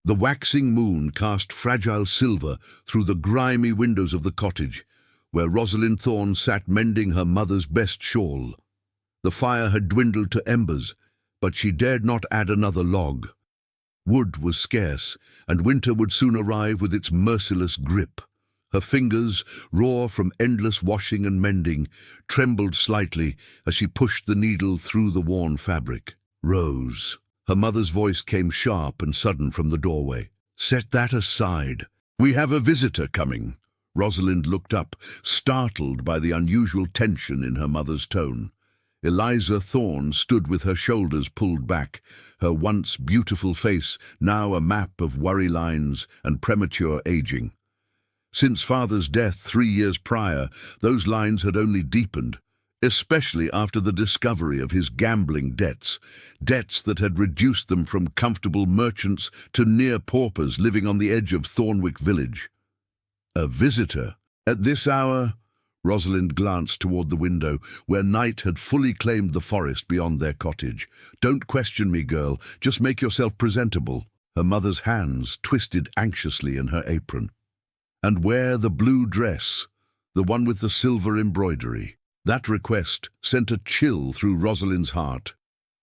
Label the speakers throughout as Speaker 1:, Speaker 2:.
Speaker 1: The waxing moon cast fragile silver through the grimy windows of the cottage, where Rosalind Thorne sat mending her mother's best shawl. The fire had dwindled to embers, but she dared not add another log. Wood was scarce, and winter would soon arrive with its merciless grip. Her fingers, raw from endless washing and mending, trembled slightly as she pushed the needle through the worn fabric. "Rose." Her mother's voice came sharp and sudden from the doorway. "Set that aside. We have a visitor coming." Rosalind looked up, startled by the unusual tension in her mother's tone. Eliza Thorne stood with her shoulders pulled back, her once beautiful face now a map of worry lines and premature aging. Since father's death 3 years prior, those lines had only deepened, especially after the discovery of his gambling debts that had reduced them from comfortable merchants to near paupers living on the edge of Thornwick village. A visitor? At this hour? Rosalind glanced toward the window, where night had fully claimed the forest beyond their cottage. "Don't question me, girl. Just make yourself presentable." Her mother's hands twisted anxiously in her apron. "And wear the blue dress, the one with the silver embroidery." That request sent a chill through Rosalind's heart.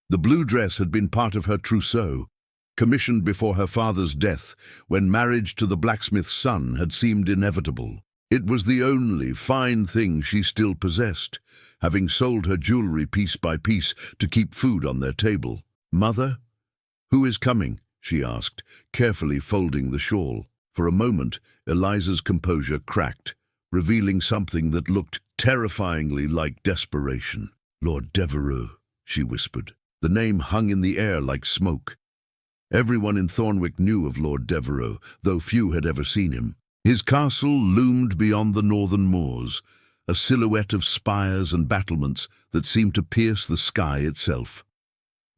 Speaker 1: The blue dress had been part of her trousseau, commissioned before her father's death, when marriage to the blacksmith's son had seemed inevitable. It was the only fine thing she still possessed, having sold her jewelry piece by piece to keep food on their table. "Mother? Who is coming?" she asked, carefully folding the shawl. For a moment, Eliza's composure cracked, revealing something that looked terrifyingly like desperation. "Lord Devereux," she whispered. The name hung in the air like smoke. Everyone in Thornwick knew of Lord Devereux, though few had ever seen him. His castle loomed beyond the northern moors, a silhouette of spires and battlements that seemed to pierce the sky itself.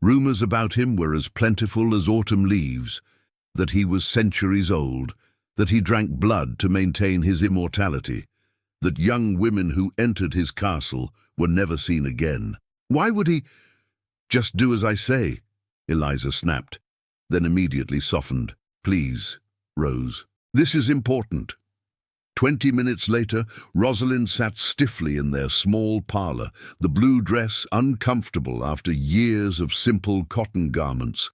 Speaker 1: Rumors about him were as plentiful as autumn leaves, that he was centuries old, that he drank blood to maintain his immortality, that young women who entered his castle were never seen again. "Why would he—" "Just do as I say," Eliza snapped, then immediately softened. "Please, Rose. This is important." 20 minutes later, Rosalind sat stiffly in their small parlor, the blue dress uncomfortable after years of simple cotton garments.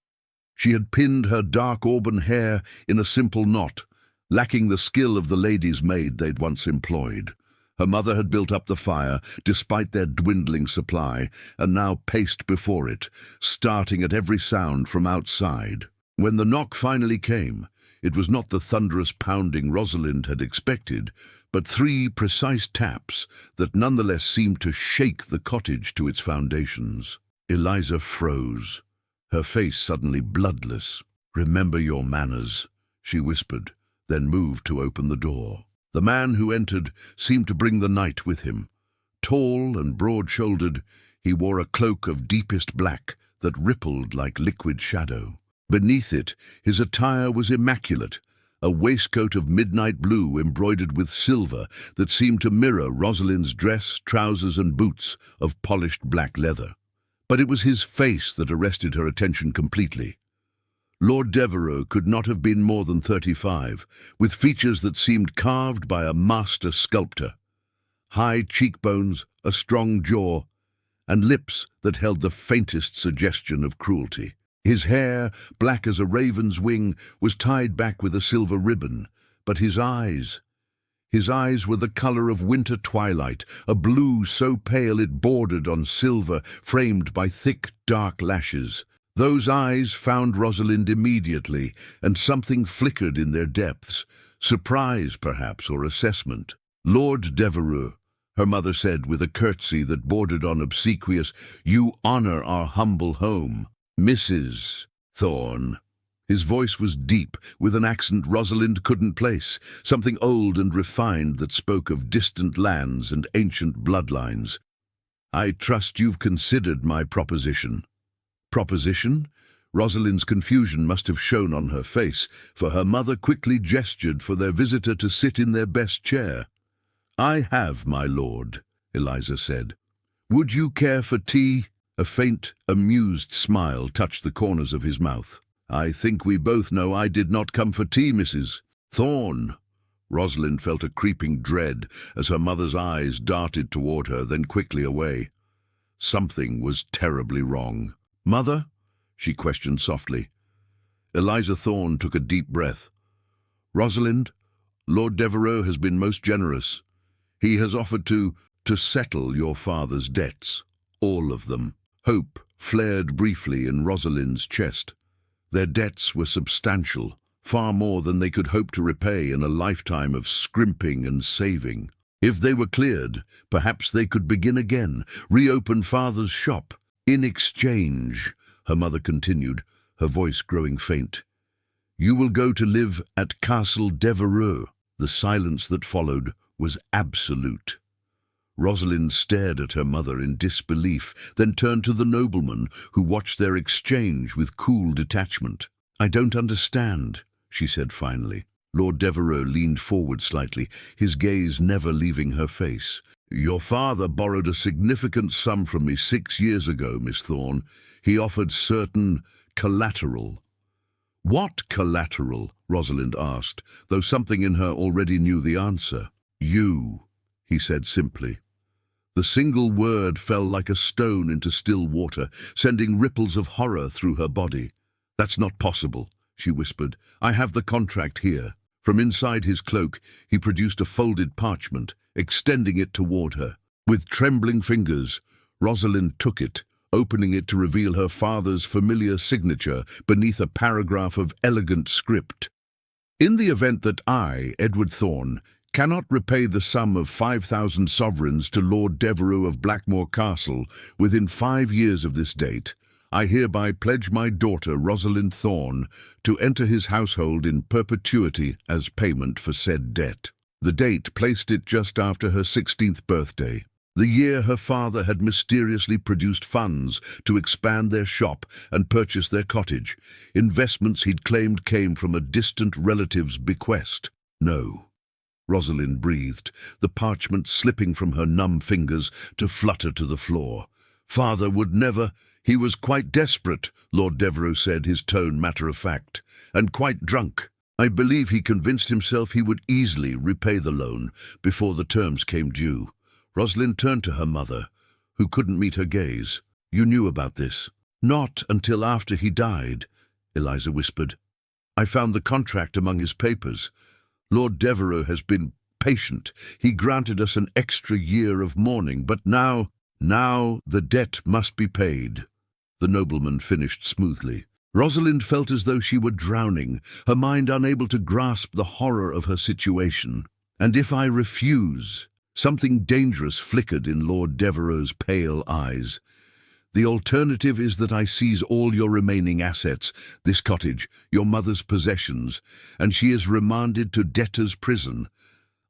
Speaker 1: She had pinned her dark auburn hair in a simple knot, lacking the skill of the lady's maid they'd once employed. Her mother had built up the fire, despite their dwindling supply, and now paced before it, starting at every sound from outside. When the knock finally came, it was not the thunderous pounding Rosalind had expected, but 3 precise taps that nonetheless seemed to shake the cottage to its foundations. Eliza froze, her face suddenly bloodless. "Remember your manners," she whispered, then moved to open the door. The man who entered seemed to bring the night with him. Tall and broad-shouldered, he wore a cloak of deepest black that rippled like liquid shadow. Beneath it, his attire was immaculate, a waistcoat of midnight blue embroidered with silver that seemed to mirror Rosalind's dress, trousers and boots of polished black leather. But it was his face that arrested her attention completely. Lord Devereux could not have been more than 35, with features that seemed carved by a master sculptor. High cheekbones, a strong jaw, and lips that held the faintest suggestion of cruelty. His hair, black as a raven's wing, was tied back with a silver ribbon, but his eyes were the color of winter twilight, a blue so pale it bordered on silver, framed by thick, dark lashes. Those eyes found Rosalind immediately, and something flickered in their depths, surprise perhaps, or assessment. "Lord Devereux," her mother said with a curtsy that bordered on obsequious, "you honor our humble home. Mrs. Thorne." His voice was deep, with an accent Rosalind couldn't place, something old and refined that spoke of distant lands and ancient bloodlines. "I trust you've considered my proposition." "Proposition?" Rosalind's confusion must have shown on her face, for her mother quickly gestured for their visitor to sit in their best chair. "I have, my lord," Eliza said. "Would you care for tea?" A faint, amused smile touched the corners of his mouth. I think we both know I did not come for tea, Mrs. Thorne. Rosalind felt a creeping dread as her mother's eyes darted toward her, then quickly away. Something was terribly wrong. "Mother?" she questioned softly. Eliza Thorne took a deep breath. "Rosalind, Lord Devereux has been most generous. He has offered to settle your father's debts. All of them." Hope flared briefly in Rosalind's chest. Their debts were substantial, far more than they could hope to repay in a lifetime of scrimping and saving. If they were cleared, perhaps they could begin again, reopen father's shop. "In exchange," her mother continued, her voice growing faint, "you will go to live at Castle Devereux." The silence that followed was absolute. Rosalind stared at her mother in disbelief, then turned to the nobleman, who watched their exchange with cool detachment. "I don't understand," she said finally. Lord Devereux leaned forward slightly, his gaze never leaving her face. "Your father borrowed a significant sum from me 6 years ago, Miss Thorne. He offered certain collateral." "What collateral?" Rosalind asked, though something in her already knew the answer. "You," he said simply. The single word fell like a stone into still water, sending ripples of horror through her body. "That's not possible," she whispered. "I have the contract here." From inside his cloak, he produced a folded parchment, extending it toward her. With trembling fingers, Rosalind took it, opening it to reveal her father's familiar signature beneath a paragraph of elegant script. "In the event that I, Edward Thorne, cannot repay the sum of 5,000 sovereigns to Lord Devereux of Blackmore Castle within 5 years of this date, I hereby pledge my daughter Rosalind Thorne to enter his household in perpetuity as payment for said debt." The date placed it just after her 16th birthday, the year her father had mysteriously produced funds to expand their shop and purchase their cottage, investments he'd claimed came from a distant relative's bequest. "No," Rosalind breathed, the parchment slipping from her numb fingers to flutter to the floor. "Father would never—" "He was quite desperate," Lord Devereux said, his tone matter-of-fact, "and quite drunk. I believe he convinced himself he would easily repay the loan before the terms came due." Rosalind turned to her mother, who couldn't meet her gaze. "You knew about this?" "Not until after he died," Eliza whispered. "I found the contract among his papers. Lord Devereux has been patient. He granted us an extra year of mourning, but now the debt must be paid," the nobleman finished smoothly. Rosalind felt as though she were drowning, her mind unable to grasp the horror of her situation. "And if I refuse?" Something dangerous flickered in Lord Devereux's pale eyes. "The alternative is that I seize all your remaining assets, this cottage, your mother's possessions, and she is remanded to debtor's prison.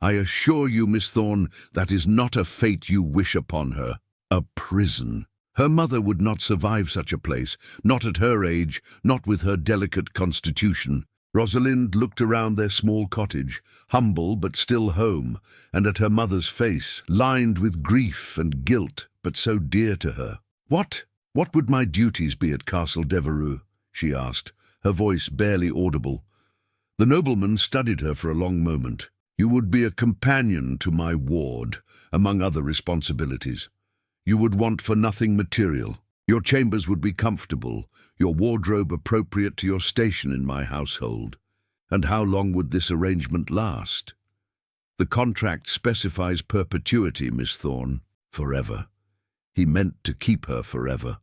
Speaker 1: I assure you, Miss Thorne, that is not a fate you wish upon her." A prison. Her mother would not survive such a place, not at her age, not with her delicate constitution. Rosalind looked around their small cottage, humble but still home, and at her mother's face, lined with grief and guilt, but so dear to her. What would my duties be at Castle Devereux?" she asked, her voice barely audible. The nobleman studied her for a long moment. "You would be a companion to my ward, among other responsibilities. You would want for nothing material. Your chambers would be comfortable, your wardrobe appropriate to your station in my household. And how long would this arrangement last?" "The contract specifies perpetuity, Miss Thorne." "Forever." He meant to keep her forever.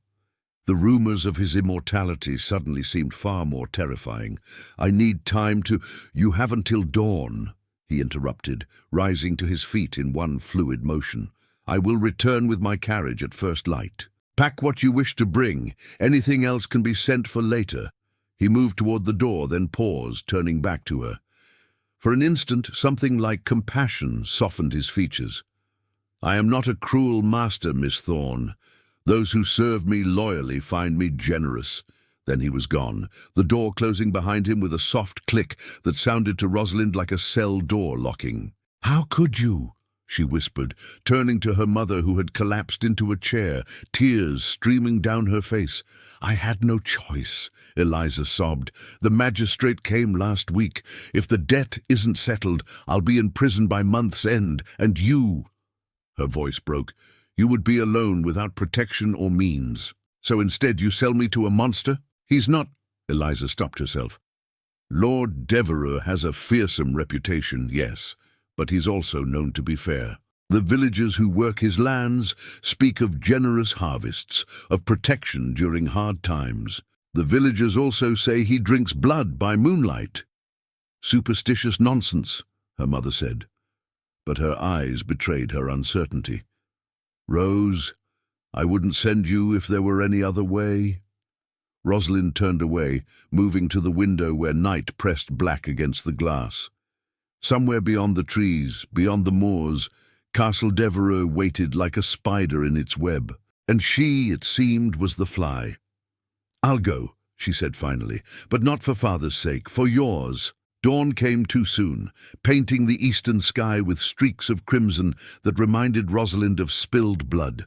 Speaker 1: The rumors of his immortality suddenly seemed far more terrifying. "I need time to—" "You have until dawn," he interrupted, rising to his feet in one fluid motion. "I will return with my carriage at first light. Pack what you wish to bring. Anything else can be sent for later." He moved toward the door, then paused, turning back to her. For an instant, something like compassion softened his features. "I am not a cruel master, Miss Thorne. Those who serve me loyally find me generous." Then he was gone, the door closing behind him with a soft click that sounded to Rosalind like a cell door locking. "How could you?" she whispered, turning to her mother who had collapsed into a chair, tears streaming down her face. "I had no choice," Eliza sobbed. "The magistrate came last week. If the debt isn't settled, I'll be in prison by month's end, and you—" Her voice broke. "You would be alone without protection or means. So instead you sell me to a monster? He's not—" Eliza stopped herself. "Lord Devereux has a fearsome reputation, yes, but he's also known to be fair. The villagers who work his lands speak of generous harvests, of protection during hard times. The villagers also say he drinks blood by moonlight." "Superstitious nonsense," her mother said, but her eyes betrayed her uncertainty. "Rose, I wouldn't send you if there were any other way." Rosalind turned away, moving to the window where night pressed black against the glass. Somewhere beyond the trees, beyond the moors, Castle Devereux waited like a spider in its web, and she, it seemed, was the fly. "I'll go," she said finally, "but not for Father's sake, for yours." Dawn came too soon, painting the eastern sky with streaks of crimson that reminded Rosalind of spilled blood.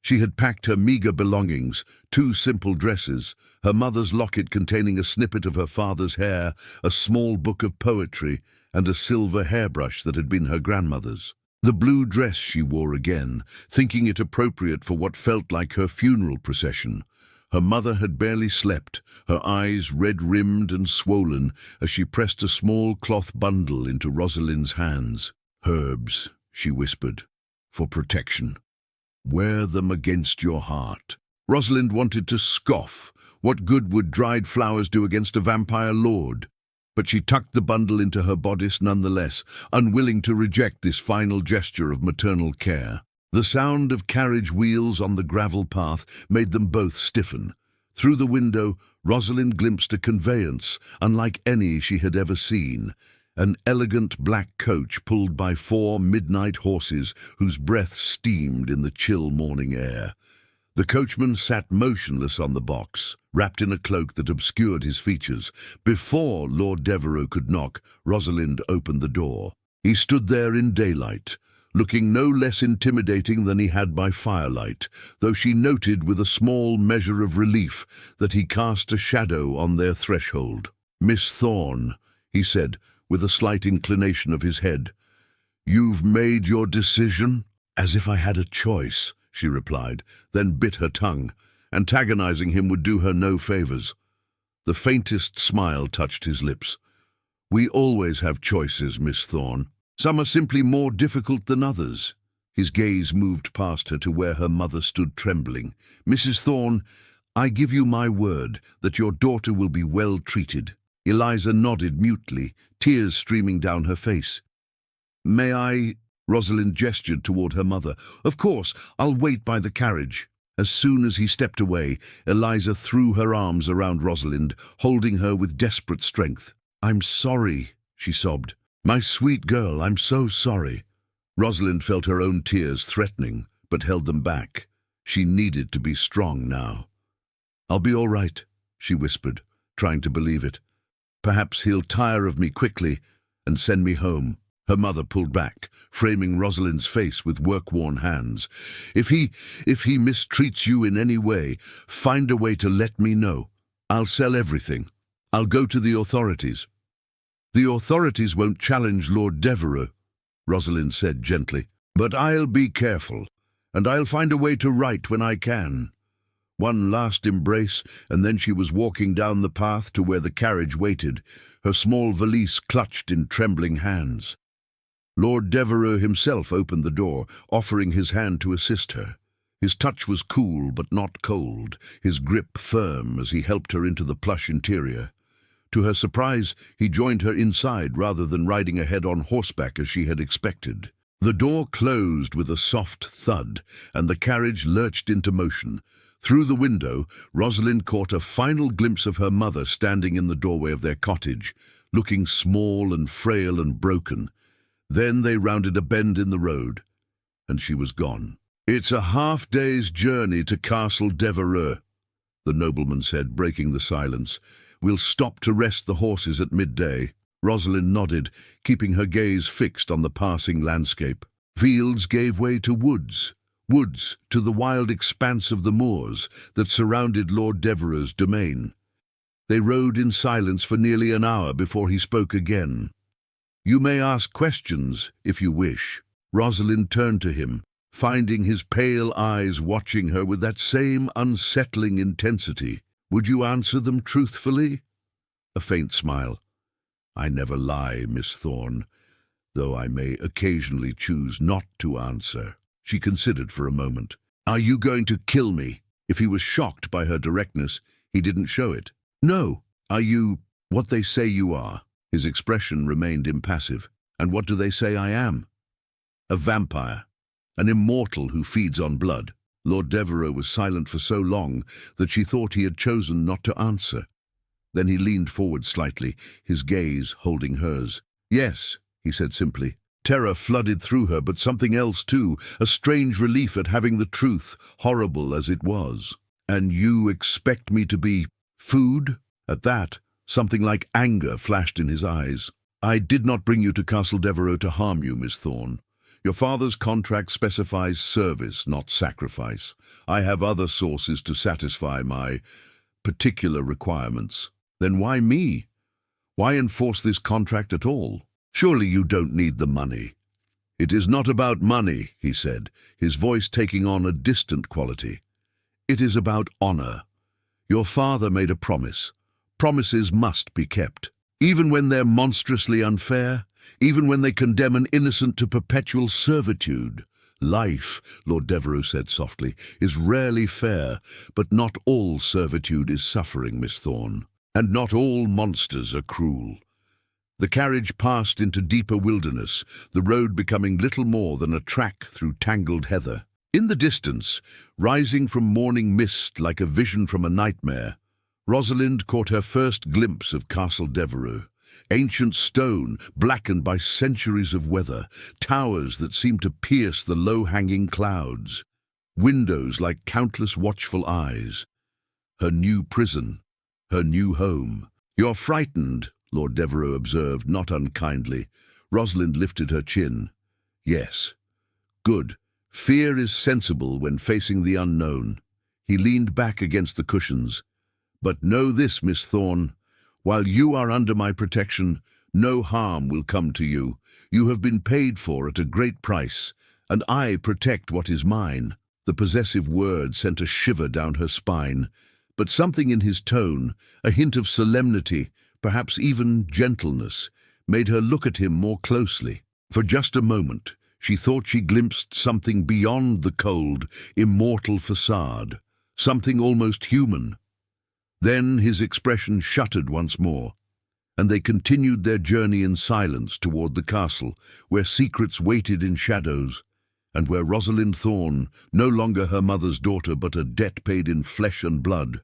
Speaker 1: She had packed her meager belongings, 2 simple dresses, her mother's locket containing a snippet of her father's hair, a small book of poetry, and a silver hairbrush that had been her grandmother's. The blue dress she wore again, thinking it appropriate for what felt like her funeral procession. Her mother had barely slept, her eyes red-rimmed and swollen, as she pressed a small cloth bundle into Rosalind's hands. "Herbs," she whispered, "for protection. Wear them against your heart." Rosalind wanted to scoff. What good would dried flowers do against a vampire lord? But she tucked the bundle into her bodice nonetheless, unwilling to reject this final gesture of maternal care. The sound of carriage wheels on the gravel path made them both stiffen. Through the window, Rosalind glimpsed a conveyance, unlike any she had ever seen. An elegant black coach pulled by 4 midnight horses whose breath steamed in the chill morning air. The coachman sat motionless on the box, wrapped in a cloak that obscured his features. Before Lord Devereux could knock, Rosalind opened the door. He stood there in daylight, looking no less intimidating than he had by firelight, though she noted with a small measure of relief that he cast a shadow on their threshold. "Miss Thorne," he said, with a slight inclination of his head. "You've made your decision?" "As if I had a choice," she replied, then bit her tongue. Antagonizing him would do her no favors. The faintest smile touched his lips. "We always have choices, Miss Thorne. Some are simply more difficult than others." His gaze moved past her to where her mother stood trembling. "Mrs. Thorne, I give you my word that your daughter will be well treated." Eliza nodded mutely, tears streaming down her face. "May I—" Rosalind gestured toward her mother. "Of course, I'll wait by the carriage." As soon as he stepped away, Eliza threw her arms around Rosalind, holding her with desperate strength. "I'm sorry," she sobbed. "My sweet girl, I'm so sorry." Rosalind felt her own tears threatening, but held them back. She needed to be strong now. "I'll be all right," she whispered, trying to believe it. "Perhaps he'll tire of me quickly and send me home." Her mother pulled back, framing Rosalind's face with work-worn hands. If he mistreats you in any way, find a way to let me know. I'll sell everything. I'll go to the authorities." "The authorities won't challenge Lord Devereux," Rosalind said gently. "But I'll be careful, and I'll find a way to write when I can." One last embrace, and then she was walking down the path to where the carriage waited, her small valise clutched in trembling hands. Lord Devereux himself opened the door, offering his hand to assist her. His touch was cool but not cold, his grip firm as he helped her into the plush interior. To her surprise, he joined her inside rather than riding ahead on horseback as she had expected. The door closed with a soft thud, and the carriage lurched into motion. Through the window, Rosalind caught a final glimpse of her mother standing in the doorway of their cottage, looking small and frail and broken. Then they rounded a bend in the road, and she was gone. "It's a half-day's journey to Castle Devereux," the nobleman said, breaking the silence. "We'll stop to rest the horses at midday." Rosalind nodded, keeping her gaze fixed on the passing landscape. Fields gave way to woods, woods to the wild expanse of the moors that surrounded Lord Devereux's domain. They rode in silence for nearly an hour before he spoke again. "You may ask questions, if you wish." Rosalind turned to him, finding his pale eyes watching her with that same unsettling intensity. "Would you answer them truthfully?" A faint smile. "I never lie, Miss Thorne, though I may occasionally choose not to answer." She considered for a moment. "Are you going to kill me?" If he was shocked by her directness, he didn't show it. "No." "Are you what they say you are?" His expression remained impassive. "And what do they say I am?" "A vampire, an immortal who feeds on blood." Lord Devereux was silent for so long that she thought he had chosen not to answer. Then he leaned forward slightly, his gaze holding hers. "Yes," he said simply. Terror flooded through her, but something else too, a strange relief at having the truth, horrible as it was. "And you expect me to be food?" At that, something like anger flashed in his eyes. "I did not bring you to Castle Devereux to harm you, Miss Thorne. Your father's contract specifies service, not sacrifice. I have other sources to satisfy my particular requirements." "Then why me? Why enforce this contract at all? Surely you don't need the money." "It is not about money," he said, his voice taking on a distant quality. "It is about honor. Your father made a promise. Promises must be kept. Even when they're monstrously unfair, even when they condemn an innocent to perpetual servitude. Life," Lord Devereux said softly, "is rarely fair, but not all servitude is suffering, Miss Thorne. And not all monsters are cruel." The carriage passed into deeper wilderness, the road becoming little more than a track through tangled heather. In the distance, rising from morning mist like a vision from a nightmare, Rosalind caught her first glimpse of Castle Devereux. Ancient stone, blackened by centuries of weather, towers that seemed to pierce the low-hanging clouds, windows like countless watchful eyes. Her new prison, her new home. "You're frightened," Lord Devereux observed, not unkindly. Rosalind lifted her chin. "Yes." "Good. Fear is sensible when facing the unknown." He leaned back against the cushions. "But know this, Miss Thorne. While you are under my protection, no harm will come to you. You have been paid for at a great price, and I protect what is mine." The possessive word sent a shiver down her spine, but something in his tone, a hint of solemnity, perhaps even gentleness, made her look at him more closely. For just a moment, she thought she glimpsed something beyond the cold, immortal facade, something almost human. Then his expression shuttered once more, and they continued their journey in silence toward the castle, where secrets waited in shadows, and where Rosalind Thorne, no longer her mother's daughter but a debt paid in flesh and blood,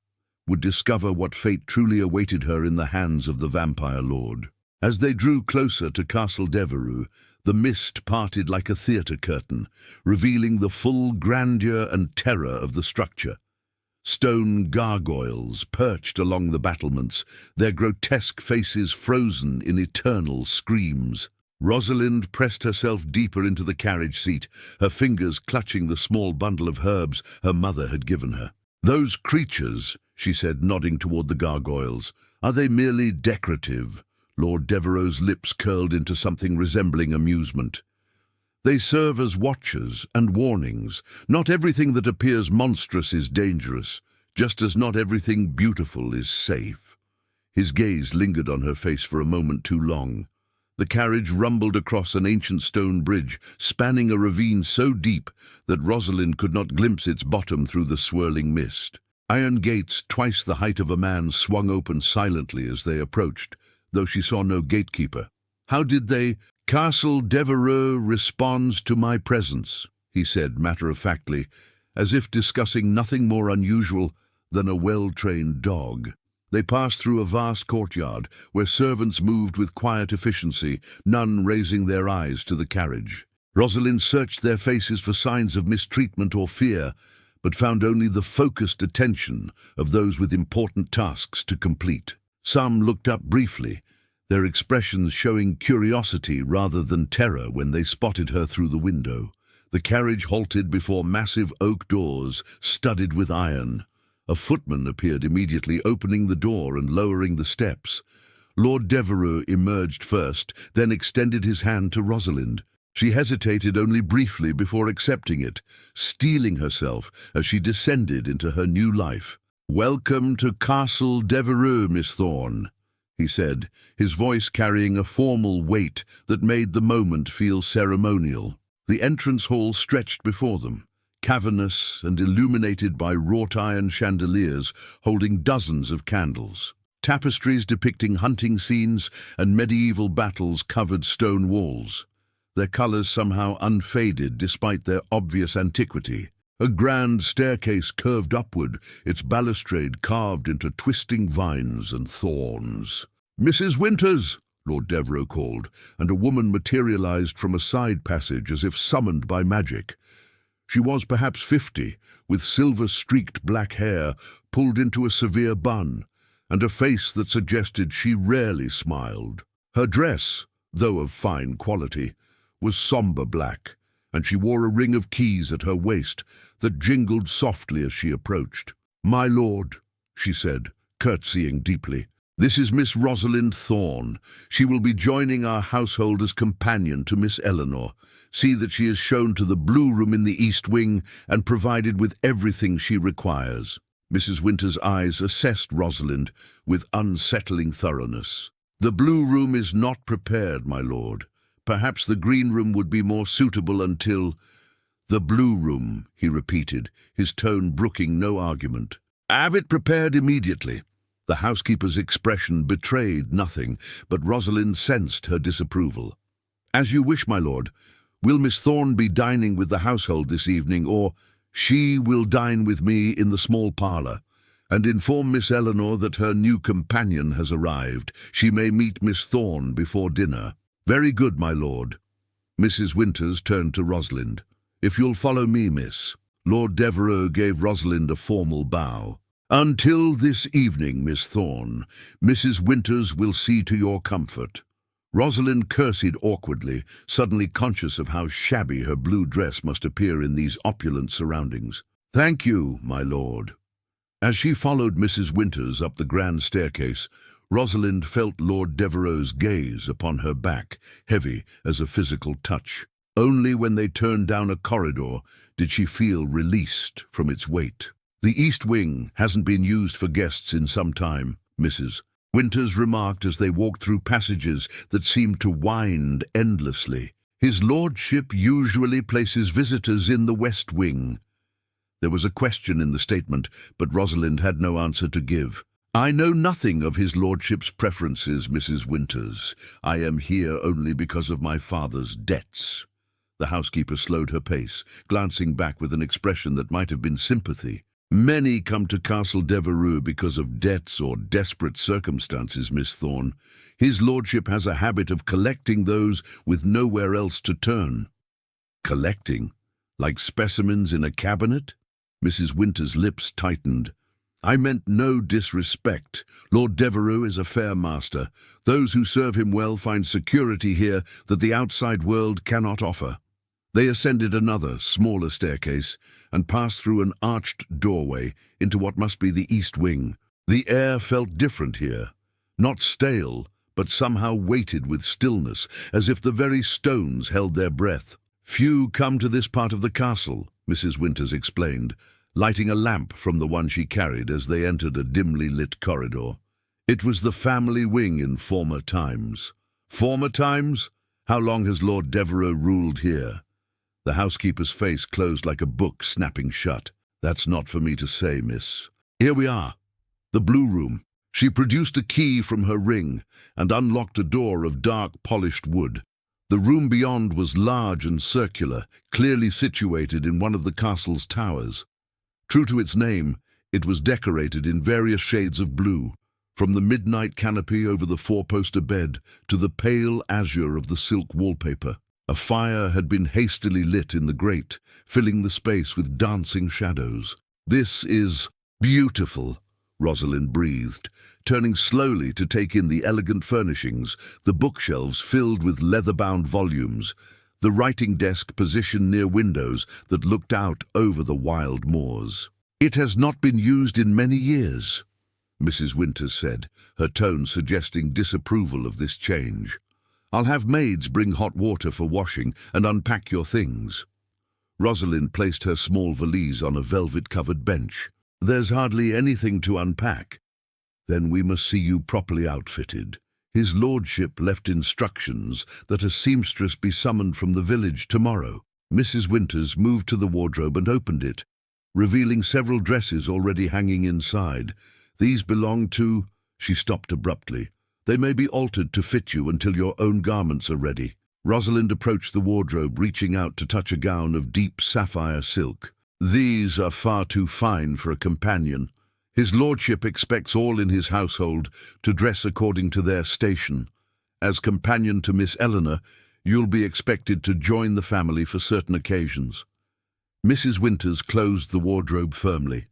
Speaker 1: would discover what fate truly awaited her in the hands of the vampire lord. As they drew closer to Castle Devereux, the mist parted like a theatre curtain, revealing the full grandeur and terror of the structure. Stone gargoyles perched along the battlements, their grotesque faces frozen in eternal screams. Rosalind pressed herself deeper into the carriage seat, her fingers clutching the small bundle of herbs her mother had given her. "Those creatures," she said, nodding toward the gargoyles, "are they merely decorative?" Lord Devereux's lips curled into something resembling amusement. "They serve as watchers and warnings. Not everything that appears monstrous is dangerous, just as not everything beautiful is safe." His gaze lingered on her face for a moment too long. The carriage rumbled across an ancient stone bridge, spanning a ravine so deep that Rosalind could not glimpse its bottom through the swirling mist. Iron gates twice the height of a man swung open silently as they approached, though she saw no gatekeeper. "How did they—" "Castle Devereux responds to my presence," he said matter-of-factly, as if discussing nothing more unusual than a well-trained dog. They passed through a vast courtyard, where servants moved with quiet efficiency, none raising their eyes to the carriage. Rosalind searched their faces for signs of mistreatment or fear, but found only the focused attention of those with important tasks to complete. Some looked up briefly, their expressions showing curiosity rather than terror when they spotted her through the window. The carriage halted before massive oak doors studded with iron. A footman appeared immediately, opening the door and lowering the steps. Lord Devereux emerged first, then extended his hand to Rosalind. She hesitated only briefly before accepting it, steeling herself as she descended into her new life. "Welcome to Castle Devereux, Miss Thorne," he said, his voice carrying a formal weight that made the moment feel ceremonial. The entrance hall stretched before them, cavernous and illuminated by wrought iron chandeliers holding dozens of candles. Tapestries depicting hunting scenes and medieval battles covered stone walls, their colors somehow unfaded despite their obvious antiquity. A grand staircase curved upward, its balustrade carved into twisting vines and thorns. "Mrs. Winters!" Lord Devereux called, and a woman materialized from a side passage as if summoned by magic. She was perhaps 50, with silver-streaked black hair pulled into a severe bun, and a face that suggested she rarely smiled. Her dress, though of fine quality, was somber black, and she wore a ring of keys at her waist that jingled softly as she approached. "My lord," she said, curtsying deeply, "this is Miss Rosalind Thorne. She will be joining our household as companion to Miss Eleanor. See that she is shown to the blue room in the east wing and provided with everything she requires." Mrs. Winters' eyes assessed Rosalind with unsettling thoroughness. "The blue room is not prepared, my lord. Perhaps the green room would be more suitable until—" "The blue room," he repeated, his tone brooking no argument. "Have it prepared immediately." The housekeeper's expression betrayed nothing, but Rosalind sensed her disapproval. "As you wish, my lord. Will Miss Thorne be dining with the household this evening, or—" "She will dine with me in the small parlour, and inform Miss Eleanor that her new companion has arrived. She may meet Miss Thorne before dinner." "Very good, my lord." Mrs. Winters turned to Rosalind. "If you'll follow me, miss." Lord Devereux gave Rosalind a formal bow. "Until this evening, Miss Thorne, Mrs. Winters will see to your comfort." Rosalind curtsied awkwardly, suddenly conscious of how shabby her blue dress must appear in these opulent surroundings. "Thank you, my lord." As she followed Mrs. Winters up the grand staircase, Rosalind felt Lord Devereux's gaze upon her back, heavy as a physical touch. Only when they turned down a corridor did she feel released from its weight. "The East Wing hasn't been used for guests in some time," Mrs. Winters remarked as they walked through passages that seemed to wind endlessly. "His lordship usually places visitors in the West Wing." There was a question in the statement, but Rosalind had no answer to give. "I know nothing of his lordship's preferences, Mrs. Winters. I am here only because of my father's debts." The housekeeper slowed her pace, glancing back with an expression that might have been sympathy. "Many come to Castle Devereux because of debts or desperate circumstances, Miss Thorne. His lordship has a habit of collecting those with nowhere else to turn." "Collecting? Like specimens in a cabinet?" Mrs. Winters' lips tightened. "I meant no disrespect. Lord Devereux is a fair master. Those who serve him well find security here that the outside world cannot offer." They ascended another, smaller staircase and passed through an arched doorway into what must be the East Wing. The air felt different here, not stale, but somehow weighted with stillness, as if the very stones held their breath. "Few come to this part of the castle," Mrs. Winters explained, lighting a lamp from the one she carried as they entered a dimly lit corridor. "It was the family wing in former times." "Former times? How long has Lord Devereux ruled here?" The housekeeper's face closed like a book snapping shut. "That's not for me to say, miss." "Here we are. The blue room." She produced a key from her ring and unlocked a door of dark polished wood. The room beyond was large and circular, clearly situated in one of the castle's towers. True to its name, it was decorated in various shades of blue, from the midnight canopy over the four-poster bed to the pale azure of the silk wallpaper. A fire had been hastily lit in the grate, filling the space with dancing shadows. "This is beautiful," Rosalind breathed, turning slowly to take in the elegant furnishings, the bookshelves filled with leather-bound volumes, the writing desk positioned near windows that looked out over the wild moors. "It has not been used in many years," Mrs. Winters said, her tone suggesting disapproval of this change. "I'll have maids bring hot water for washing and unpack your things." Rosalind placed her small valise on a velvet-covered bench. "There's hardly anything to unpack." "Then we must see you properly outfitted. His lordship left instructions that a seamstress be summoned from the village tomorrow." Mrs. Winters moved to the wardrobe and opened it, revealing several dresses already hanging inside. "These belong to—" She stopped abruptly. "They may be altered to fit you until your own garments are ready." Rosalind approached the wardrobe, reaching out to touch a gown of deep sapphire silk. "These are far too fine for a companion. His lordship expects all in his household to dress according to their station. As companion to Miss Eleanor, you'll be expected to join the family for certain occasions." Mrs. Winters closed the wardrobe firmly.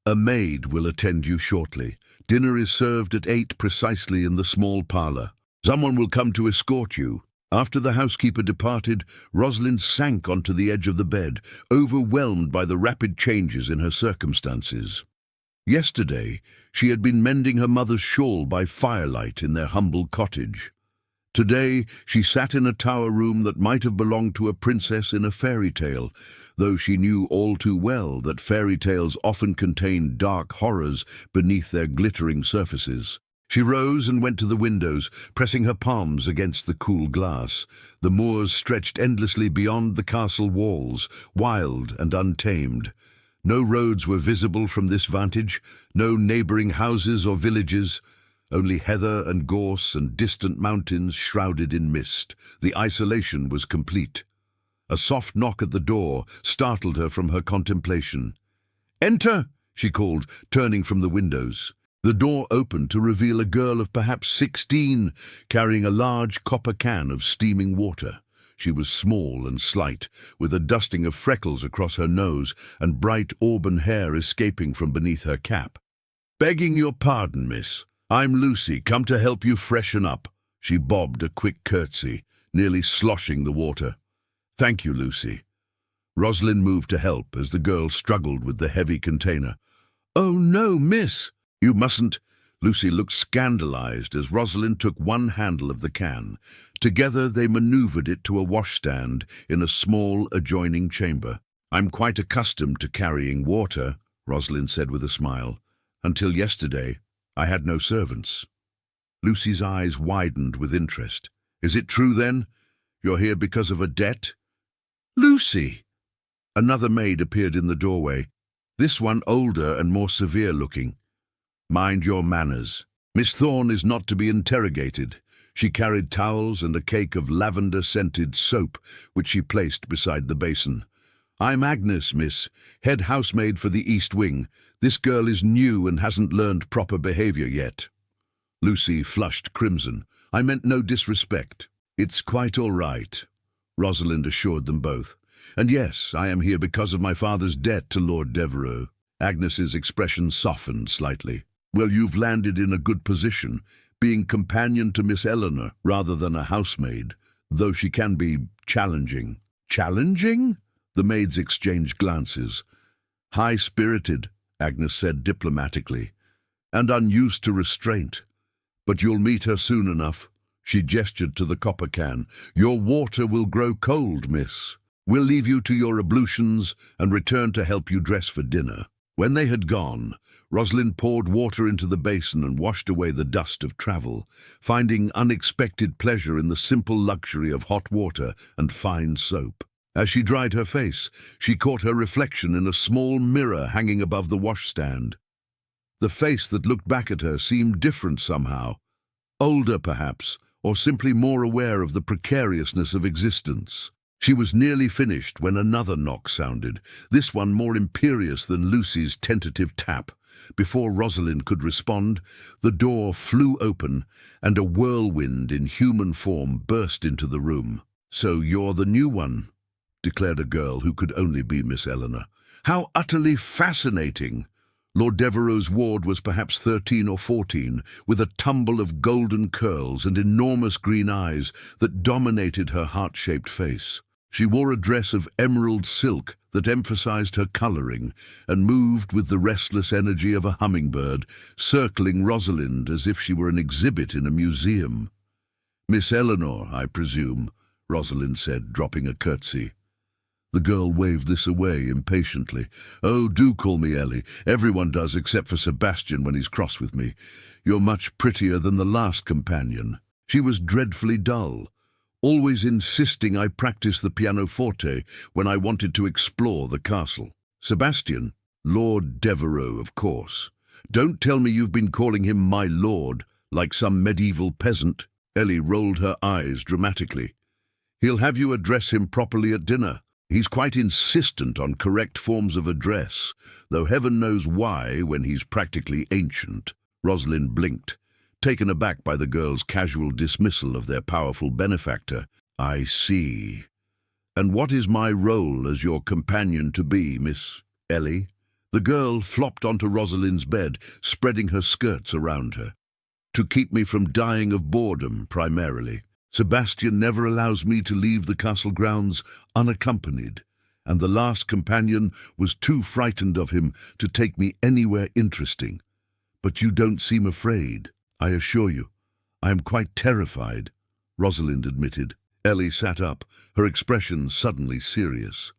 Speaker 1: "A maid will attend you shortly. Dinner is served at 8 precisely in the small parlour. Someone will come to escort you." After the housekeeper departed, Rosalind sank onto the edge of the bed, overwhelmed by the rapid changes in her circumstances. Yesterday, she had been mending her mother's shawl by firelight in their humble cottage. Today, she sat in a tower room that might have belonged to a princess in a fairy tale, though she knew all too well that fairy tales often contain dark horrors beneath their glittering surfaces. She rose and went to the windows, pressing her palms against the cool glass. The moors stretched endlessly beyond the castle walls, wild and untamed. No roads were visible from this vantage, no neighbouring houses or villages, only heather and gorse and distant mountains shrouded in mist. The isolation was complete. A soft knock at the door startled her from her contemplation. "Enter!" she called, turning from the windows. The door opened to reveal a girl of perhaps 16, carrying a large copper can of steaming water. She was small and slight, with a dusting of freckles across her nose and bright auburn hair escaping from beneath her cap. "Begging your pardon, miss. I'm Lucy, come to help you freshen up." She bobbed a quick curtsy, nearly sloshing the water. "Thank you, Lucy." Rosalind moved to help as the girl struggled with the heavy container. "Oh, no, miss." "You mustn't." Lucy looked scandalized as Rosalind took one handle of the can. Together they maneuvered it to a washstand in a small adjoining chamber. "I'm quite accustomed to carrying water," Rosalind said with a smile. "Until yesterday, I had no servants." Lucy's eyes widened with interest. "Is it true, then? You're here because of a debt?" "Lucy!" Another maid appeared in the doorway, this one older and more severe-looking. "Mind your manners. Miss Thorne is not to be interrogated." She carried towels and a cake of lavender-scented soap, which she placed beside the basin. "I'm Agnes, miss, head housemaid for the East Wing. This girl is new and hasn't learned proper behaviour yet." Lucy flushed crimson. "I meant no disrespect." "It's quite all right," Rosalind assured them both. "And yes, I am here because of my father's debt to Lord Devereux." Agnes's expression softened slightly. "Well, you've landed in a good position, being companion to Miss Eleanor rather than a housemaid, though she can be challenging." "Challenging?" The maids exchanged glances. "High-spirited," Agnes said diplomatically, "and unused to restraint. But you'll meet her soon enough." She gestured to the copper can. "Your water will grow cold, miss. We'll leave you to your ablutions and return to help you dress for dinner." When they had gone, Rosalind poured water into the basin and washed away the dust of travel, finding unexpected pleasure in the simple luxury of hot water and fine soap. As she dried her face, she caught her reflection in a small mirror hanging above the washstand. The face that looked back at her seemed different somehow, older perhaps, or simply more aware of the precariousness of existence. She was nearly finished when another knock sounded, this one more imperious than Lucy's tentative tap. Before Rosalind could respond, the door flew open, and a whirlwind in human form burst into the room. "So you're the new one," declared a girl who could only be Miss Eleanor. "How utterly fascinating!" Lord Devereux's ward was perhaps 13 or 14, with a tumble of golden curls and enormous green eyes that dominated her heart-shaped face. She wore a dress of emerald silk that emphasized her coloring and moved with the restless energy of a hummingbird, circling Rosalind as if she were an exhibit in a museum. "Miss Eleanor, I presume," Rosalind said, dropping a curtsy. The girl waved this away impatiently. "Oh, do call me Ellie. Everyone does except for Sebastian when he's cross with me. You're much prettier than the last companion." She was dreadfully dull, always insisting I practice the pianoforte when I wanted to explore the castle. "Sebastian? Lord Devereux, of course. Don't tell me you've been calling him my lord, like some medieval peasant." Ellie rolled her eyes dramatically. "He'll have you address him properly at dinner. He's quite insistent on correct forms of address, though heaven knows why when he's practically ancient." Rosalind blinked, taken aback by the girl's casual dismissal of their powerful benefactor. "I see. And what is my role as your companion to be, Miss Ellie?" The girl flopped onto Rosalind's bed, spreading her skirts around her. "To keep me from dying of boredom, primarily. Sebastian never allows me to leave the castle grounds unaccompanied, and the last companion was too frightened of him to take me anywhere interesting. But you don't seem afraid. I assure you, I am quite terrified," Rosalind admitted. Ellie sat up, her expression suddenly serious.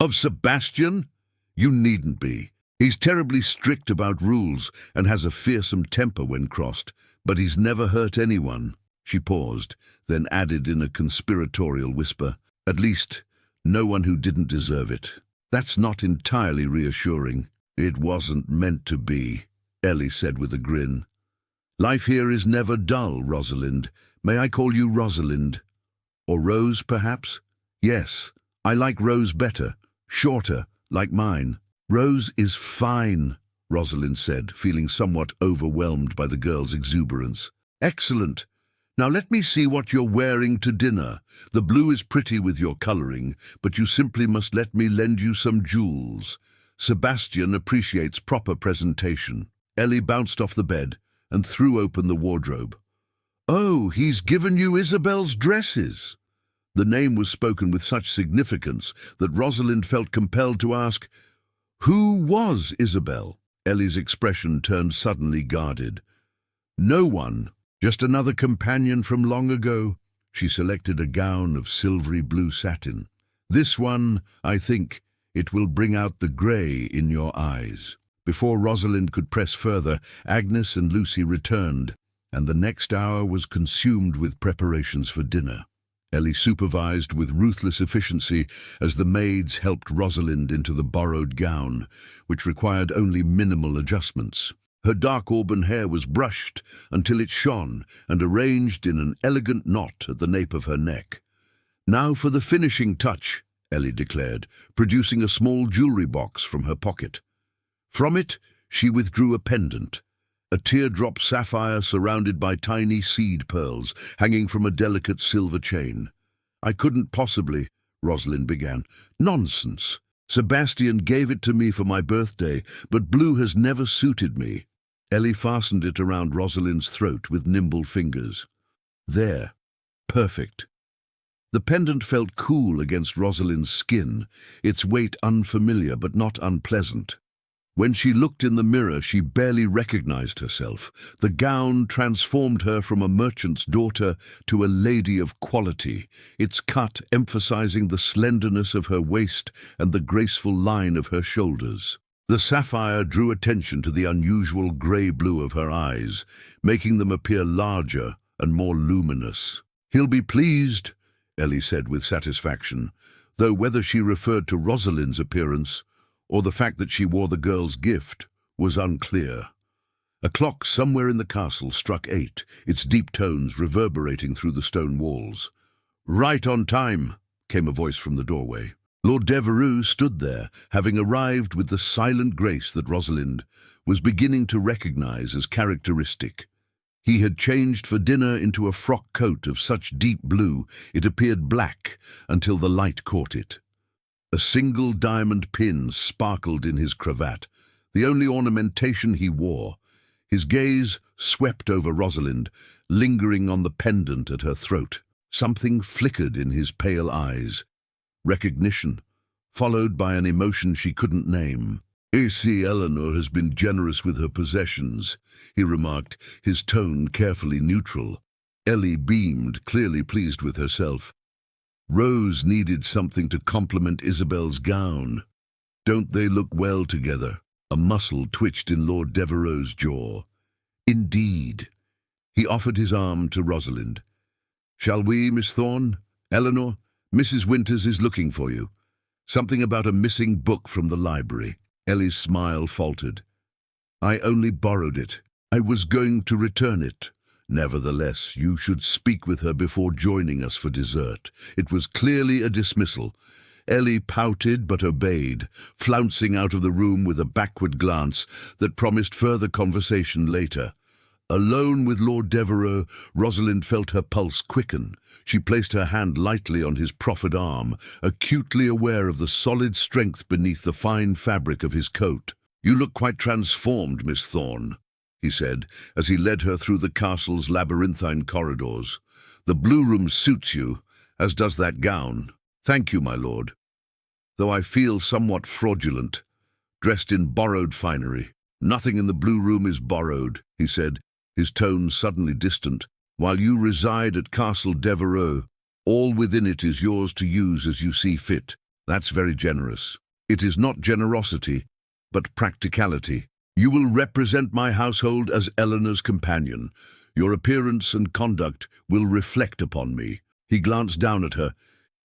Speaker 1: "Of Sebastian? You needn't be. He's terribly strict about rules and has a fearsome temper when crossed, but he's never hurt anyone." She paused, then added in a conspiratorial whisper, "At least, no one who didn't deserve it." "That's not entirely reassuring." "It wasn't meant to be," Ellie said with a grin. "Life here is never dull, Rosalind. May I call you Rosalind? Or Rose, perhaps?" "Yes, I like Rose better. Shorter, like mine." "Rose is fine," Rosalind said, feeling somewhat overwhelmed by the girl's exuberance. "Excellent. Now let me see what you're wearing to dinner. The blue is pretty with your coloring, but you simply must let me lend you some jewels. Sebastian appreciates proper presentation." Ellie bounced off the bed and threw open the wardrobe. "Oh, he's given you Isabel's dresses." The name was spoken with such significance that Rosalind felt compelled to ask, "Who was Isabel?" Ellie's expression turned suddenly guarded. "No one. Just another companion from long ago." She selected a gown of silvery blue satin. "This one, I think, it will bring out the grey in your eyes." Before Rosalind could press further, Agnes and Lucy returned, and the next hour was consumed with preparations for dinner. Ellie supervised with ruthless efficiency as the maids helped Rosalind into the borrowed gown, which required only minimal adjustments. Her dark auburn hair was brushed until it shone and arranged in an elegant knot at the nape of her neck. "Now for the finishing touch," Ellie declared, producing a small jewelry box from her pocket. From it, she withdrew a pendant, a teardrop sapphire surrounded by tiny seed pearls hanging from a delicate silver chain. "I couldn't possibly," Rosalind began. "Nonsense. Sebastian gave it to me for my birthday, but blue has never suited me." Ellie fastened it around Rosalind's throat with nimble fingers. "There. Perfect." The pendant felt cool against Rosalind's skin, its weight unfamiliar but not unpleasant. When she looked in the mirror, she barely recognized herself. The gown transformed her from a merchant's daughter to a lady of quality, its cut emphasizing the slenderness of her waist and the graceful line of her shoulders. The sapphire drew attention to the unusual grey-blue of her eyes, making them appear larger and more luminous. "He'll be pleased," Ellie said with satisfaction, though whether she referred to Rosalind's appearance or the fact that she wore the girl's gift was unclear. A clock somewhere in the castle struck 8, its deep tones reverberating through the stone walls. "Right on time," came a voice from the doorway. Lord Devereux stood there, having arrived with the silent grace that Rosalind was beginning to recognize as characteristic. He had changed for dinner into a frock coat of such deep blue it appeared black until the light caught it. A single diamond pin sparkled in his cravat, the only ornamentation he wore. His gaze swept over Rosalind, lingering on the pendant at her throat. Something flickered in his pale eyes. Recognition, followed by an emotion she couldn't name. "A.C. Eleanor has been generous with her possessions," he remarked, his tone carefully neutral. Ellie beamed, clearly pleased with herself. Rose needed something to complement Isabel's gown. "Don't they look well together?" A muscle twitched in Lord Devereux's jaw. "Indeed." He offered his arm to Rosalind. "Shall we, Miss Thorne? Eleanor, Mrs. Winters is looking for you. Something about a missing book from the library." Ellie's smile faltered. "I only borrowed it. I was going to return it." "Nevertheless, you should speak with her before joining us for dessert." It was clearly a dismissal. Ellie pouted but obeyed, flouncing out of the room with a backward glance that promised further conversation later. Alone with Lord Devereux, Rosalind felt her pulse quicken. She placed her hand lightly on his proffered arm, acutely aware of the solid strength beneath the fine fabric of his coat. "You look quite transformed, Miss Thorne," he said, as he led her through the castle's labyrinthine corridors. "The blue room suits you, as does that gown." "Thank you, my lord. Though I feel somewhat fraudulent, dressed in borrowed finery." "Nothing in the blue room is borrowed," he said, his tone suddenly distant. "While you reside at Castle Devereux, all within it is yours to use as you see fit. That's very generous." "It is not generosity, but practicality. You will represent my household as Eleanor's companion. Your appearance and conduct will reflect upon me." He glanced down at her,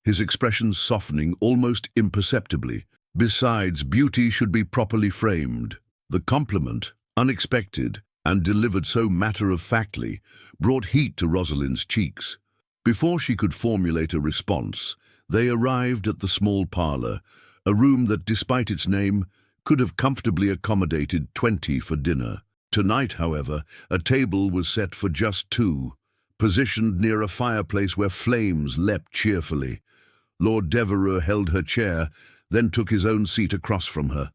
Speaker 1: his expression softening almost imperceptibly. "Besides, beauty should be properly framed." The compliment, unexpected, and delivered so matter-of-factly, brought heat to Rosalind's cheeks. Before she could formulate a response, they arrived at the small parlour, a room that, despite its name, could have comfortably accommodated 20 for dinner. Tonight, however, a table was set for just 2, positioned near a fireplace where flames leapt cheerfully. Lord Devereux held her chair, then took his own seat across from her.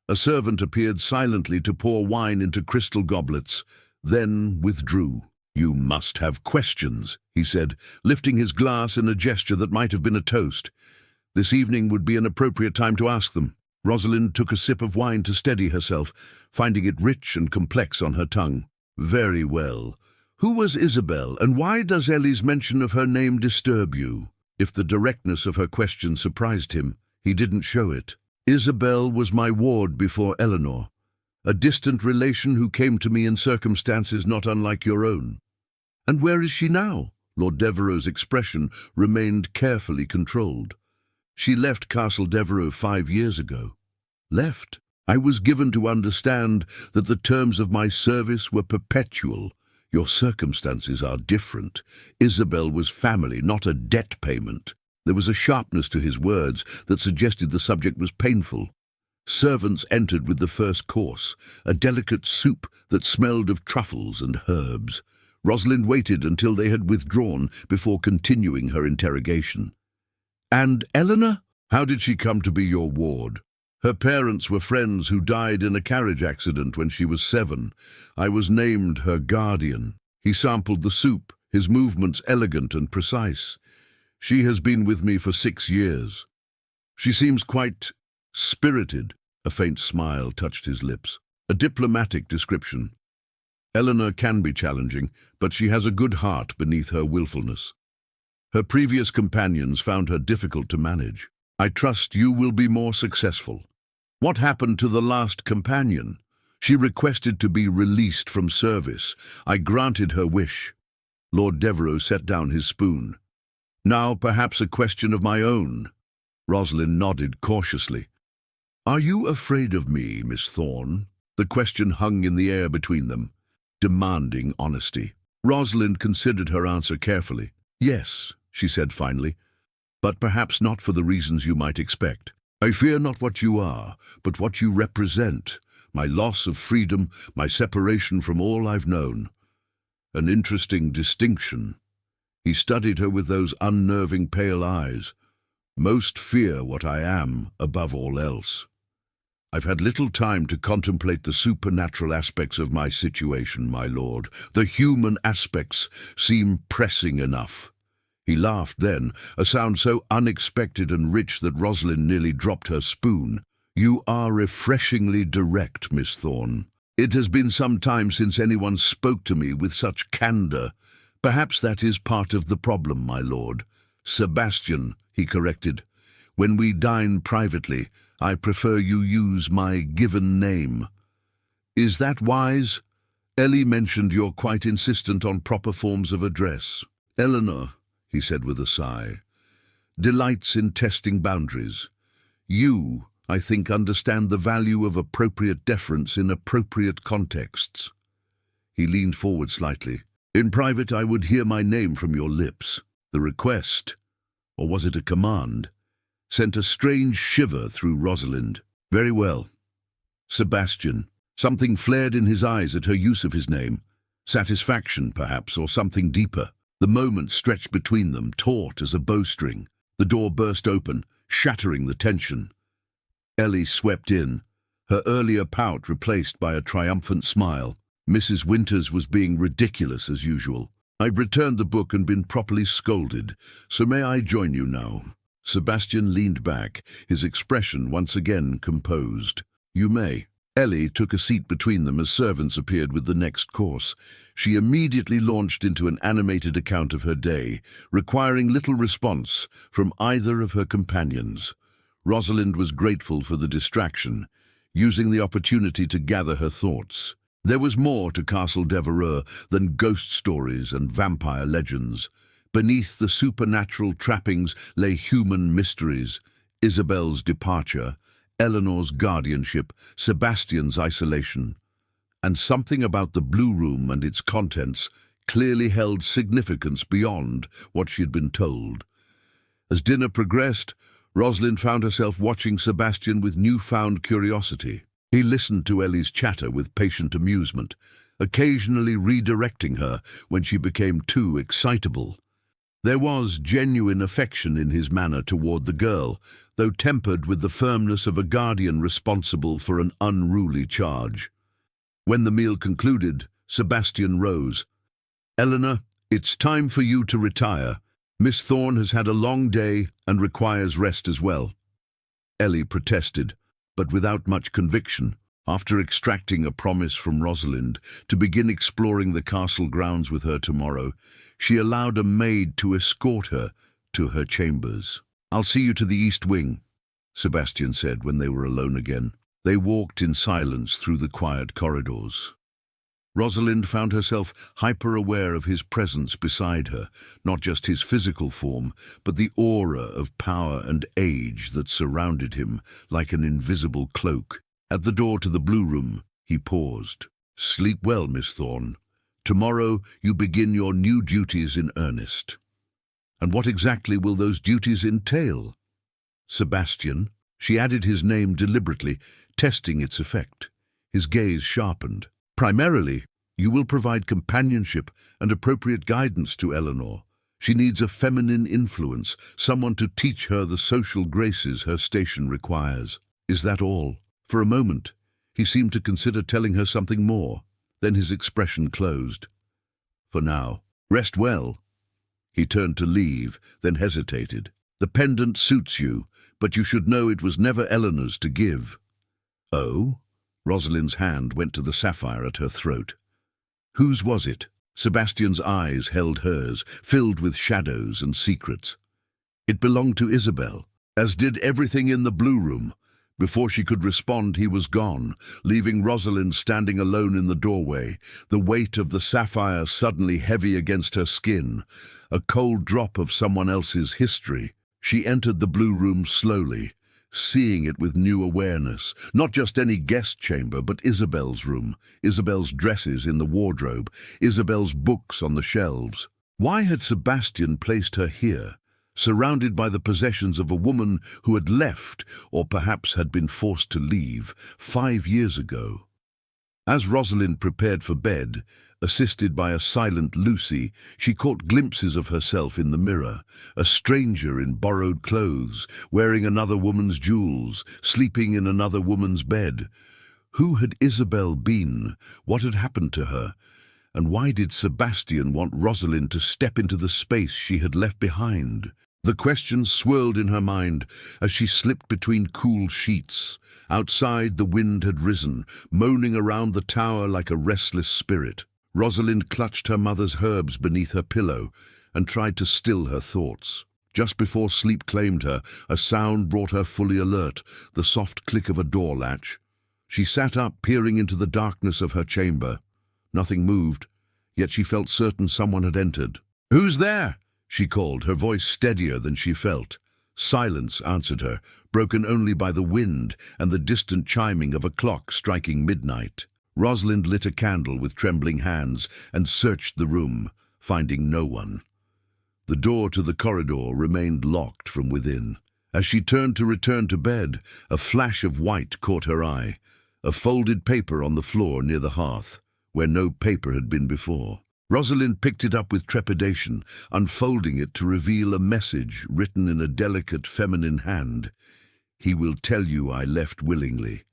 Speaker 1: A servant appeared silently to pour wine into crystal goblets, then withdrew. "You must have questions," he said, lifting his glass in a gesture that might have been a toast. This evening would be an appropriate time to ask them. Rosalind took a sip of wine to steady herself, finding it rich and complex on her tongue. "Very well. Who was Isabel, and why does Ellie's mention of her name disturb you?" If the directness of her question surprised him, he didn't show it. "Isabel was my ward before Eleanor, a distant relation who came to me in circumstances not unlike your own." "And where is she now?" Lord Devereux's expression remained carefully controlled. "She left Castle Devereux 5 years ago." "Left? I was given to understand that the terms of my service were perpetual. Your circumstances are different. Isabel was family, not a debt payment." There was a sharpness to his words that suggested the subject was painful. Servants entered with the first course, a delicate soup that smelled of truffles and herbs. Rosalind waited until they had withdrawn before continuing her interrogation. "And Eleanor? How did she come to be your ward?" "Her parents were friends who died in a carriage accident when she was 7. I was named her guardian." He sampled the soup, his movements elegant and precise. "She has been with me for 6 years. She seems quite spirited." A faint smile touched his lips. "A diplomatic description. Eleanor can be challenging, but she has a good heart beneath her willfulness. Her previous companions found her difficult to manage. I trust you will be more successful." "What happened to the last companion?" "She requested to be released from service. I granted her wish." Lord Devereux set down his spoon. "Now perhaps a question of my own." Rosalind nodded cautiously. "Are you afraid of me, Miss Thorne?" The question hung in the air between them, demanding honesty. Rosalind considered her answer carefully. "Yes," she said finally, "but perhaps not for the reasons you might expect. I fear not what you are, but what you represent, my loss of freedom, my separation from all I've known. An interesting distinction." He studied her with those unnerving pale eyes. "Most fear what I am above all else." I've had little time to contemplate the supernatural aspects of my situation, my lord. The human aspects seem pressing enough." He laughed then, a sound so unexpected and rich that Rosalind nearly dropped her spoon. "You are refreshingly direct, Miss Thorne. It has been some time since anyone spoke to me with such candour. Perhaps that is part of the problem, my lord." "Sebastian," he corrected. "When we dine privately, I prefer you use my given name." "Is that wise? Ellie mentioned you're quite insistent on proper forms of address." "Eleanor," he said with a sigh, "delights in testing boundaries. You, I think, understand the value of appropriate deference in appropriate contexts." He leaned forward slightly. "In private, I would hear my name from your lips." The request, or was it a command, sent a strange shiver through Rosalind. "Very well. Sebastian." Something flared in his eyes at her use of his name. Satisfaction, perhaps, or something deeper. The moment stretched between them, taut as a bowstring. The door burst open, shattering the tension. Ellie swept in, her earlier pout replaced by a triumphant smile. Mrs. Winters was being ridiculous as usual. "I've returned the book and been properly scolded, so may I join you now?" Sebastian leaned back, his expression once again composed. "You may." Ellie took a seat between them as servants appeared with the next course. She immediately launched into an animated account of her day, requiring little response from either of her companions. Rosalind was grateful for the distraction, using the opportunity to gather her thoughts. There was more to Castle Devereux than ghost stories and vampire legends. Beneath the supernatural trappings lay human mysteries: Isabel's departure, Eleanor's guardianship, Sebastian's isolation. And something about the Blue Room and its contents clearly held significance beyond what she had been told. As dinner progressed, Rosalind found herself watching Sebastian with newfound curiosity. He listened to Ellie's chatter with patient amusement, occasionally redirecting her when she became too excitable. There was genuine affection in his manner toward the girl, though tempered with the firmness of a guardian responsible for an unruly charge. When the meal concluded, Sebastian rose. "Eleanor, it's time for you to retire. Miss Thorne has had a long day and requires rest as well." Ellie protested, but without much conviction. After extracting a promise from Rosalind to begin exploring the castle grounds with her tomorrow, she allowed a maid to escort her to her chambers. "I'll see you to the East Wing," Sebastian said when they were alone again. They walked in silence through the quiet corridors. Rosalind found herself hyper-aware of his presence beside her, not just his physical form, but the aura of power and age that surrounded him like an invisible cloak. At the door to the Blue Room, he paused. "Sleep well, Miss Thorne. Tomorrow you begin your new duties in earnest." "And what exactly will those duties entail?" "Sebastian." She added his name deliberately, testing its effect. His gaze sharpened. "Primarily, you will provide companionship and appropriate guidance to Eleanor. She needs a feminine influence, someone to teach her the social graces her station requires." "Is that all?" For a moment, he seemed to consider telling her something more. Then his expression closed. "For now, rest well." He turned to leave, then hesitated. "The pendant suits you, but you should know it was never Eleanor's to give." "Oh?" Rosalind's hand went to the sapphire at her throat. "Whose was it?" Sebastian's eyes held hers, filled with shadows and secrets. "It belonged to Isabel, as did everything in the Blue Room." Before she could respond, he was gone, leaving Rosalind standing alone in the doorway, the weight of the sapphire suddenly heavy against her skin, a cold drop of someone else's history. She entered the Blue Room slowly, seeing it with new awareness. Not just any guest chamber, but Isabel's room, Isabel's dresses in the wardrobe, Isabel's books on the shelves. Why had Sebastian placed her here, surrounded by the possessions of a woman who had left, or perhaps had been forced to leave, 5 years ago? As Rosalind prepared for bed, Assisted by a silent Lucy, she caught glimpses of herself in the mirror, a stranger in borrowed clothes, wearing another woman's jewels, sleeping in another woman's bed. Who had Isabel been? What had happened to her? And why did Sebastian want Rosalind to step into the space she had left behind? The questions swirled in her mind as she slipped between cool sheets. Outside, the wind had risen, moaning around the tower like a restless spirit. Rosalind clutched her mother's herbs beneath her pillow and tried to still her thoughts. Just before sleep claimed her, a sound brought her fully alert, the soft click of a door latch. She sat up, peering into the darkness of her chamber. Nothing moved, yet she felt certain someone had entered. "Who's there?" she called, her voice steadier than she felt. Silence answered her, broken only by the wind and the distant chiming of a clock striking midnight. Rosalind lit a candle with trembling hands and searched the room, finding no one. The door to the corridor remained locked from within. As she turned to return to bed, a flash of white caught her eye, a folded paper on the floor near the hearth, where no paper had been before. Rosalind picked it up with trepidation, unfolding it to reveal a message written in a delicate feminine hand. "He will tell you I left willingly.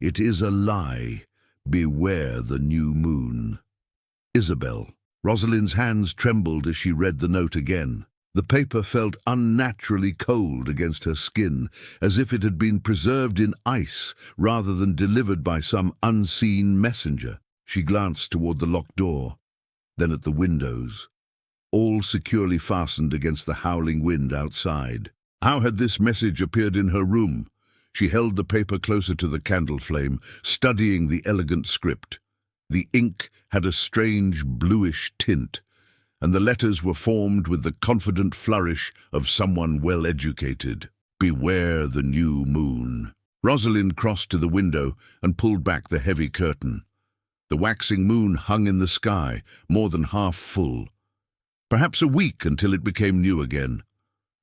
Speaker 1: It is a lie. Beware the new moon. Isabel." Rosalind's hands trembled as she read the note again. The paper felt unnaturally cold against her skin, as if it had been preserved in ice rather than delivered by some unseen messenger. She glanced toward the locked door, then at the windows, all securely fastened against the howling wind outside. How had this message appeared in her room? She held the paper closer to the candle flame, studying the elegant script. The ink had a strange bluish tint, and the letters were formed with the confident flourish of someone well-educated. "Beware the new moon." Rosalind crossed to the window and pulled back the heavy curtain. The waxing moon hung in the sky, more than half full. Perhaps a week until it became new again.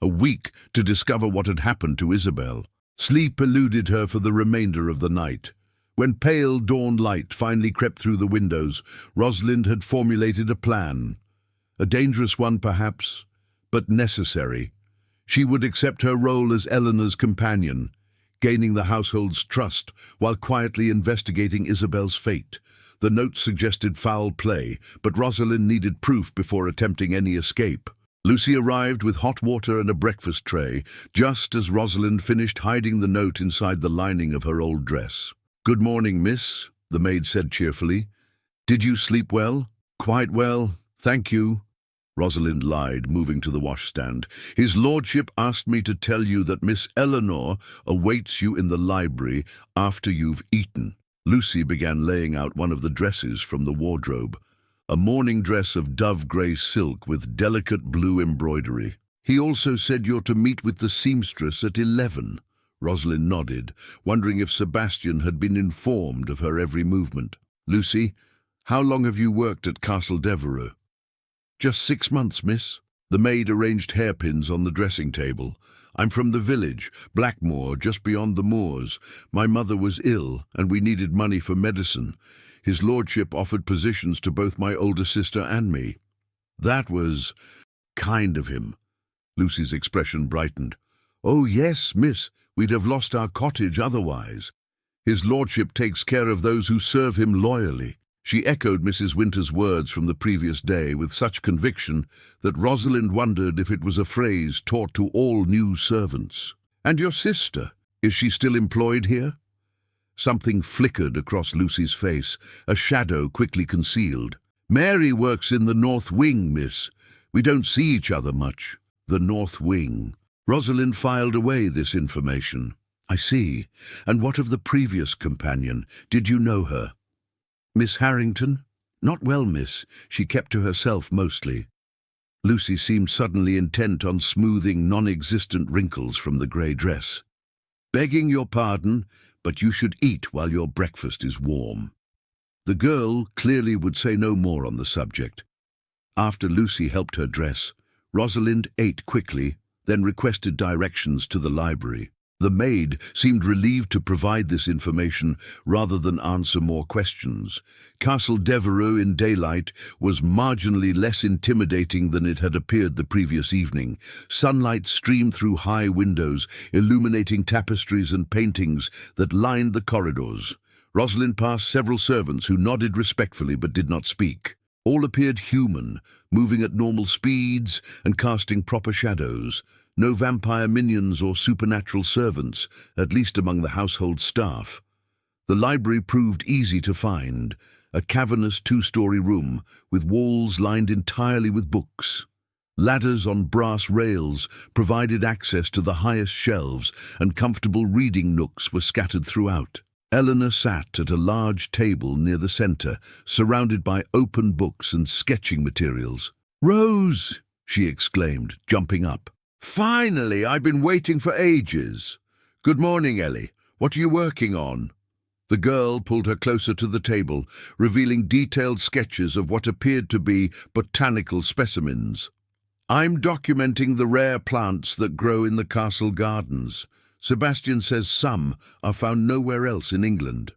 Speaker 1: A week to discover what had happened to Isabel. Sleep eluded her for the remainder of the night. When pale dawn light finally crept through the windows, Rosalind had formulated a plan. A dangerous one, perhaps, but necessary. She would accept her role as Eleanor's companion, gaining the household's trust while quietly investigating Isabel's fate. The note suggested foul play, but Rosalind needed proof before attempting any escape. Lucy arrived with hot water and a breakfast tray, just as Rosalind finished hiding the note inside the lining of her old dress. "Good morning, miss," the maid said cheerfully. "Did you sleep well?" "Quite well, thank you," Rosalind lied, moving to the washstand. "His lordship asked me to tell you that Miss Eleanor awaits you in the library after you've eaten." Lucy began laying out one of the dresses from the wardrobe, a morning dress of dove-grey silk with delicate blue embroidery. "He also said you're to meet with the seamstress at 11. Rosalind nodded, wondering if Sebastian had been informed of her every movement. "Lucy, how long have you worked at Castle Devereux?" "Just 6 months, miss." The maid arranged hairpins on the dressing table. "I'm from the village, Blackmoor, just beyond the moors. My mother was ill, and we needed money for medicine. His lordship offered positions to both my older sister and me." "That was kind of him." Lucy's expression brightened. "Oh, yes, miss, we'd have lost our cottage otherwise. His lordship takes care of those who serve him loyally." She echoed Mrs. Winter's words from the previous day with such conviction that Rosalind wondered if it was a phrase taught to all new servants. "And your sister, is she still employed here?" Something flickered across Lucy's face, a shadow quickly concealed. "Mary works in the North Wing, miss. We don't see each other much." The North Wing. Rosalind filed away this information. "I see. And what of the previous companion? Did you know her?" "Miss Harrington?" "Not well, miss. She kept to herself mostly." Lucy seemed suddenly intent on smoothing non-existent wrinkles from the grey dress. "Begging your pardon, but you should eat while your breakfast is warm." The girl clearly would say no more on the subject. After Lucy helped her dress, Rosalind ate quickly, then requested directions to the library. The maid seemed relieved to provide this information rather than answer more questions. Castle Devereux in daylight was marginally less intimidating than it had appeared the previous evening. Sunlight streamed through high windows, illuminating tapestries and paintings that lined the corridors. Rosalind passed several servants who nodded respectfully but did not speak. All appeared human, moving at normal speeds and casting proper shadows. No vampire minions or supernatural servants, at least among the household staff. The library proved easy to find, a cavernous two-story room with walls lined entirely with books. Ladders on brass rails provided access to the highest shelves, and comfortable reading nooks were scattered throughout. Eleanor sat at a large table near the center, surrounded by open books and sketching materials. "Rose!" she exclaimed, jumping up. "Finally, I've been waiting for ages. Good morning, Ellie. What are you working on?" The girl pulled her closer to the table, revealing detailed sketches of what appeared to be botanical specimens. "I'm documenting the rare plants that grow in the castle gardens. Sebastian says some are found nowhere else in England."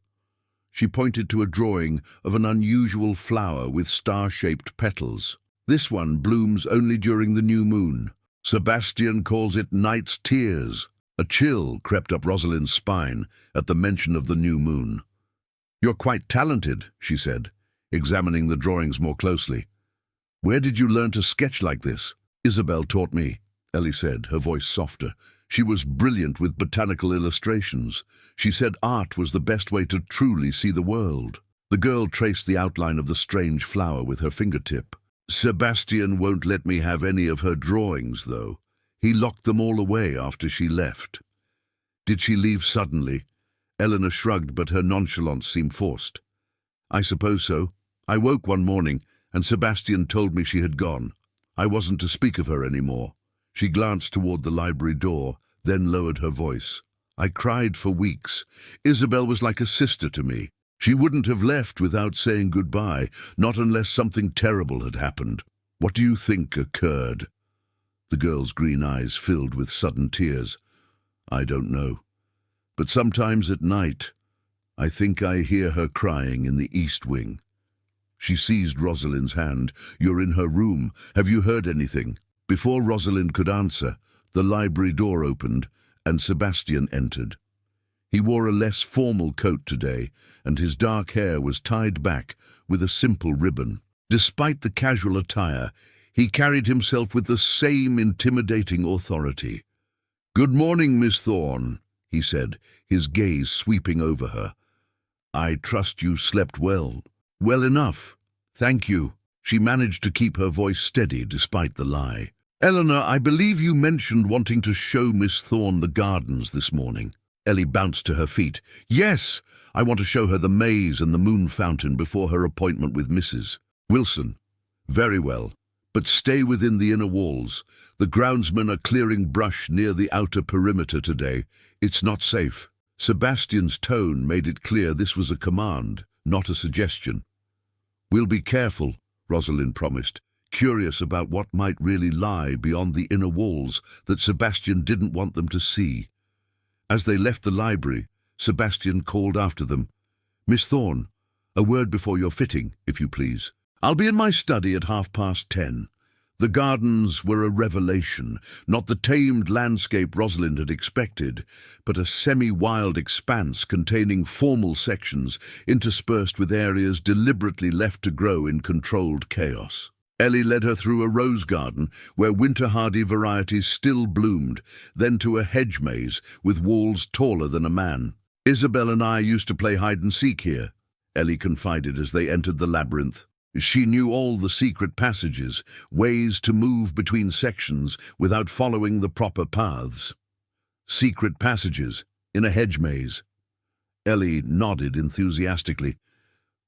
Speaker 1: She pointed to a drawing of an unusual flower with star-shaped petals. "This one blooms only during the new moon. Sebastian calls it Night's Tears." A chill crept up Rosalind's spine at the mention of the new moon. "You're quite talented," she said, examining the drawings more closely. "Where did you learn to sketch like this?" "Isabel taught me," Ellie said, her voice softer. "She was brilliant with botanical illustrations. She said art was the best way to truly see the world." The girl traced the outline of the strange flower with her fingertip. "Sebastian won't let me have any of her drawings, though. He locked them all away after she left." "Did she leave suddenly?" Eleanor shrugged, but her nonchalance seemed forced. "I suppose so. I woke one morning, and Sebastian told me she had gone. I wasn't to speak of her anymore." She glanced toward the library door, then lowered her voice. "I cried for weeks. Isabel was like a sister to me. She wouldn't have left without saying goodbye, not unless something terrible had happened. What do you think occurred?" The girl's green eyes filled with sudden tears. "I don't know. But sometimes at night, I think I hear her crying in the east wing." She seized Rosalind's hand. "You're in her room. Have you heard anything?" Before Rosalind could answer, the library door opened, and Sebastian entered. He wore a less formal coat today, and his dark hair was tied back with a simple ribbon. Despite the casual attire, he carried himself with the same intimidating authority. "Good morning, Miss Thorne," he said, his gaze sweeping over her. "I trust you slept well." "Well enough, thank you." She managed to keep her voice steady despite the lie. "Eleanor, I believe you mentioned wanting to show Miss Thorne the gardens this morning." Ellie bounced to her feet. "Yes, I want to show her the maze and the moon fountain before her appointment with Mrs. Wilson." "Very well, but stay within the inner walls. The groundsmen are clearing brush near the outer perimeter today. It's not safe." Sebastian's tone made it clear this was a command, not a suggestion. "We'll be careful," Rosalind promised, curious about what might really lie beyond the inner walls that Sebastian didn't want them to see. As they left the library, Sebastian called after them. "Miss Thorne, a word before your fitting, if you please. I'll be in my study at 10:30. The gardens were a revelation, not the tamed landscape Rosalind had expected, but a semi-wild expanse containing formal sections interspersed with areas deliberately left to grow in controlled chaos. Ellie led her through a rose garden where winter-hardy varieties still bloomed, then to a hedge maze with walls taller than a man. "Isabel and I used to play hide-and-seek here," Ellie confided as they entered the labyrinth. She knew all the secret passages, ways to move between sections without following the proper paths. "Secret passages in a hedge maze." Ellie nodded enthusiastically.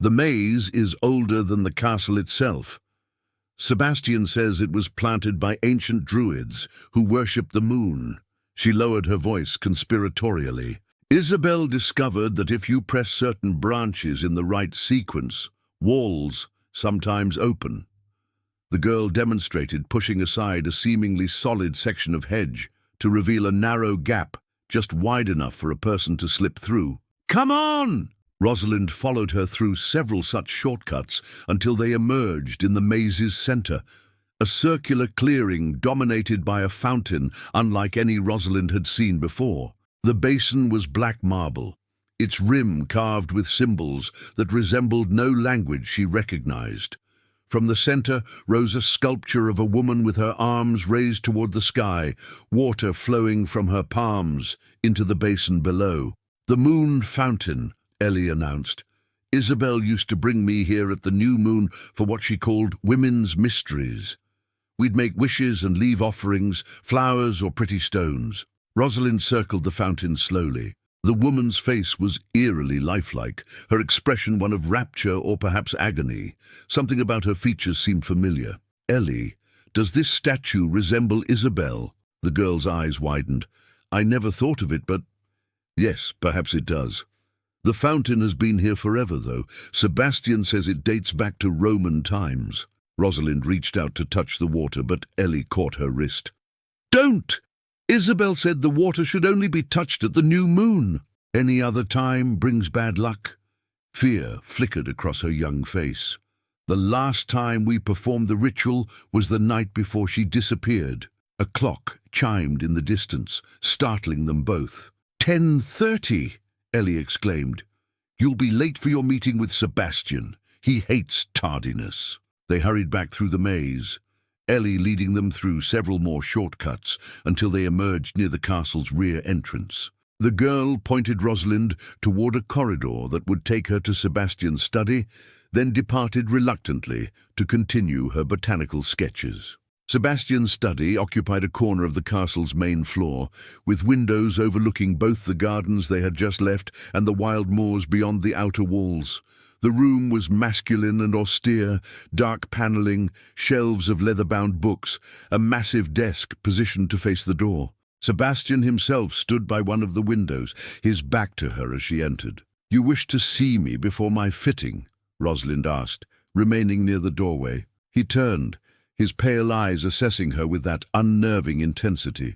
Speaker 1: "The maze is older than the castle itself. Sebastian says it was planted by ancient druids who worship the moon." She lowered her voice conspiratorially. "Isabel discovered that if you press certain branches in the right sequence, walls sometimes open." The girl demonstrated, pushing aside a seemingly solid section of hedge to reveal a narrow gap just wide enough for a person to slip through. "Come on!" Rosalind followed her through several such shortcuts until they emerged in the maze's center, a circular clearing dominated by a fountain unlike any Rosalind had seen before. The basin was black marble, its rim carved with symbols that resembled no language she recognized. From the center rose a sculpture of a woman with her arms raised toward the sky, water flowing from her palms into the basin below. "The moon fountain," Ellie announced. "Isabel used to bring me here at the new moon for what she called women's mysteries. We'd make wishes and leave offerings, flowers or pretty stones." Rosalind circled the fountain slowly. The woman's face was eerily lifelike, her expression one of rapture or perhaps agony. Something about her features seemed familiar. "Ellie, does this statue resemble Isabel?" The girl's eyes widened. "I never thought of it, but yes, perhaps it does. The fountain has been here forever, though. Sebastian says it dates back to Roman times." Rosalind reached out to touch the water, but Ellie caught her wrist. "Don't! Isabel said the water should only be touched at the new moon. Any other time brings bad luck." Fear flickered across her young face. "The last time we performed the ritual was the night before she disappeared." A clock chimed in the distance, startling them both. 10:30, Ellie exclaimed. "You'll be late for your meeting with Sebastian. He hates tardiness." They hurried back through the maze, Ellie leading them through several more shortcuts until they emerged near the castle's rear entrance. The girl pointed Rosalind toward a corridor that would take her to Sebastian's study, then departed reluctantly to continue her botanical sketches. Sebastian's study occupied a corner of the castle's main floor, with windows overlooking both the gardens they had just left and the wild moors beyond the outer walls. The room was masculine and austere, dark paneling, shelves of leather-bound books, a massive desk positioned to face the door. Sebastian himself stood by one of the windows, his back to her as she entered. "You wish to see me before my fitting?" Rosalind asked, remaining near the doorway. He turned, his pale eyes assessing her with that unnerving intensity.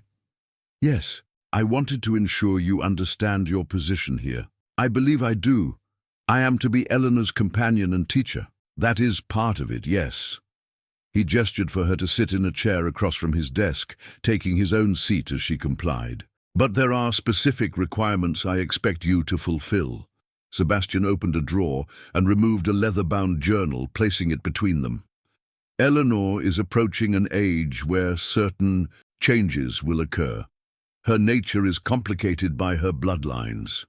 Speaker 1: "Yes, I wanted to ensure you understand your position here. I believe I do. I am to be Eleanor's companion and teacher. That is part of it, yes." He gestured for her to sit in a chair across from his desk, taking his own seat as she complied. "But there are specific requirements I expect you to fulfill." Sebastian opened a drawer and removed a leather-bound journal, placing it between them. "Eleanor is approaching an age where certain changes will occur. Her nature is complicated by her bloodlines."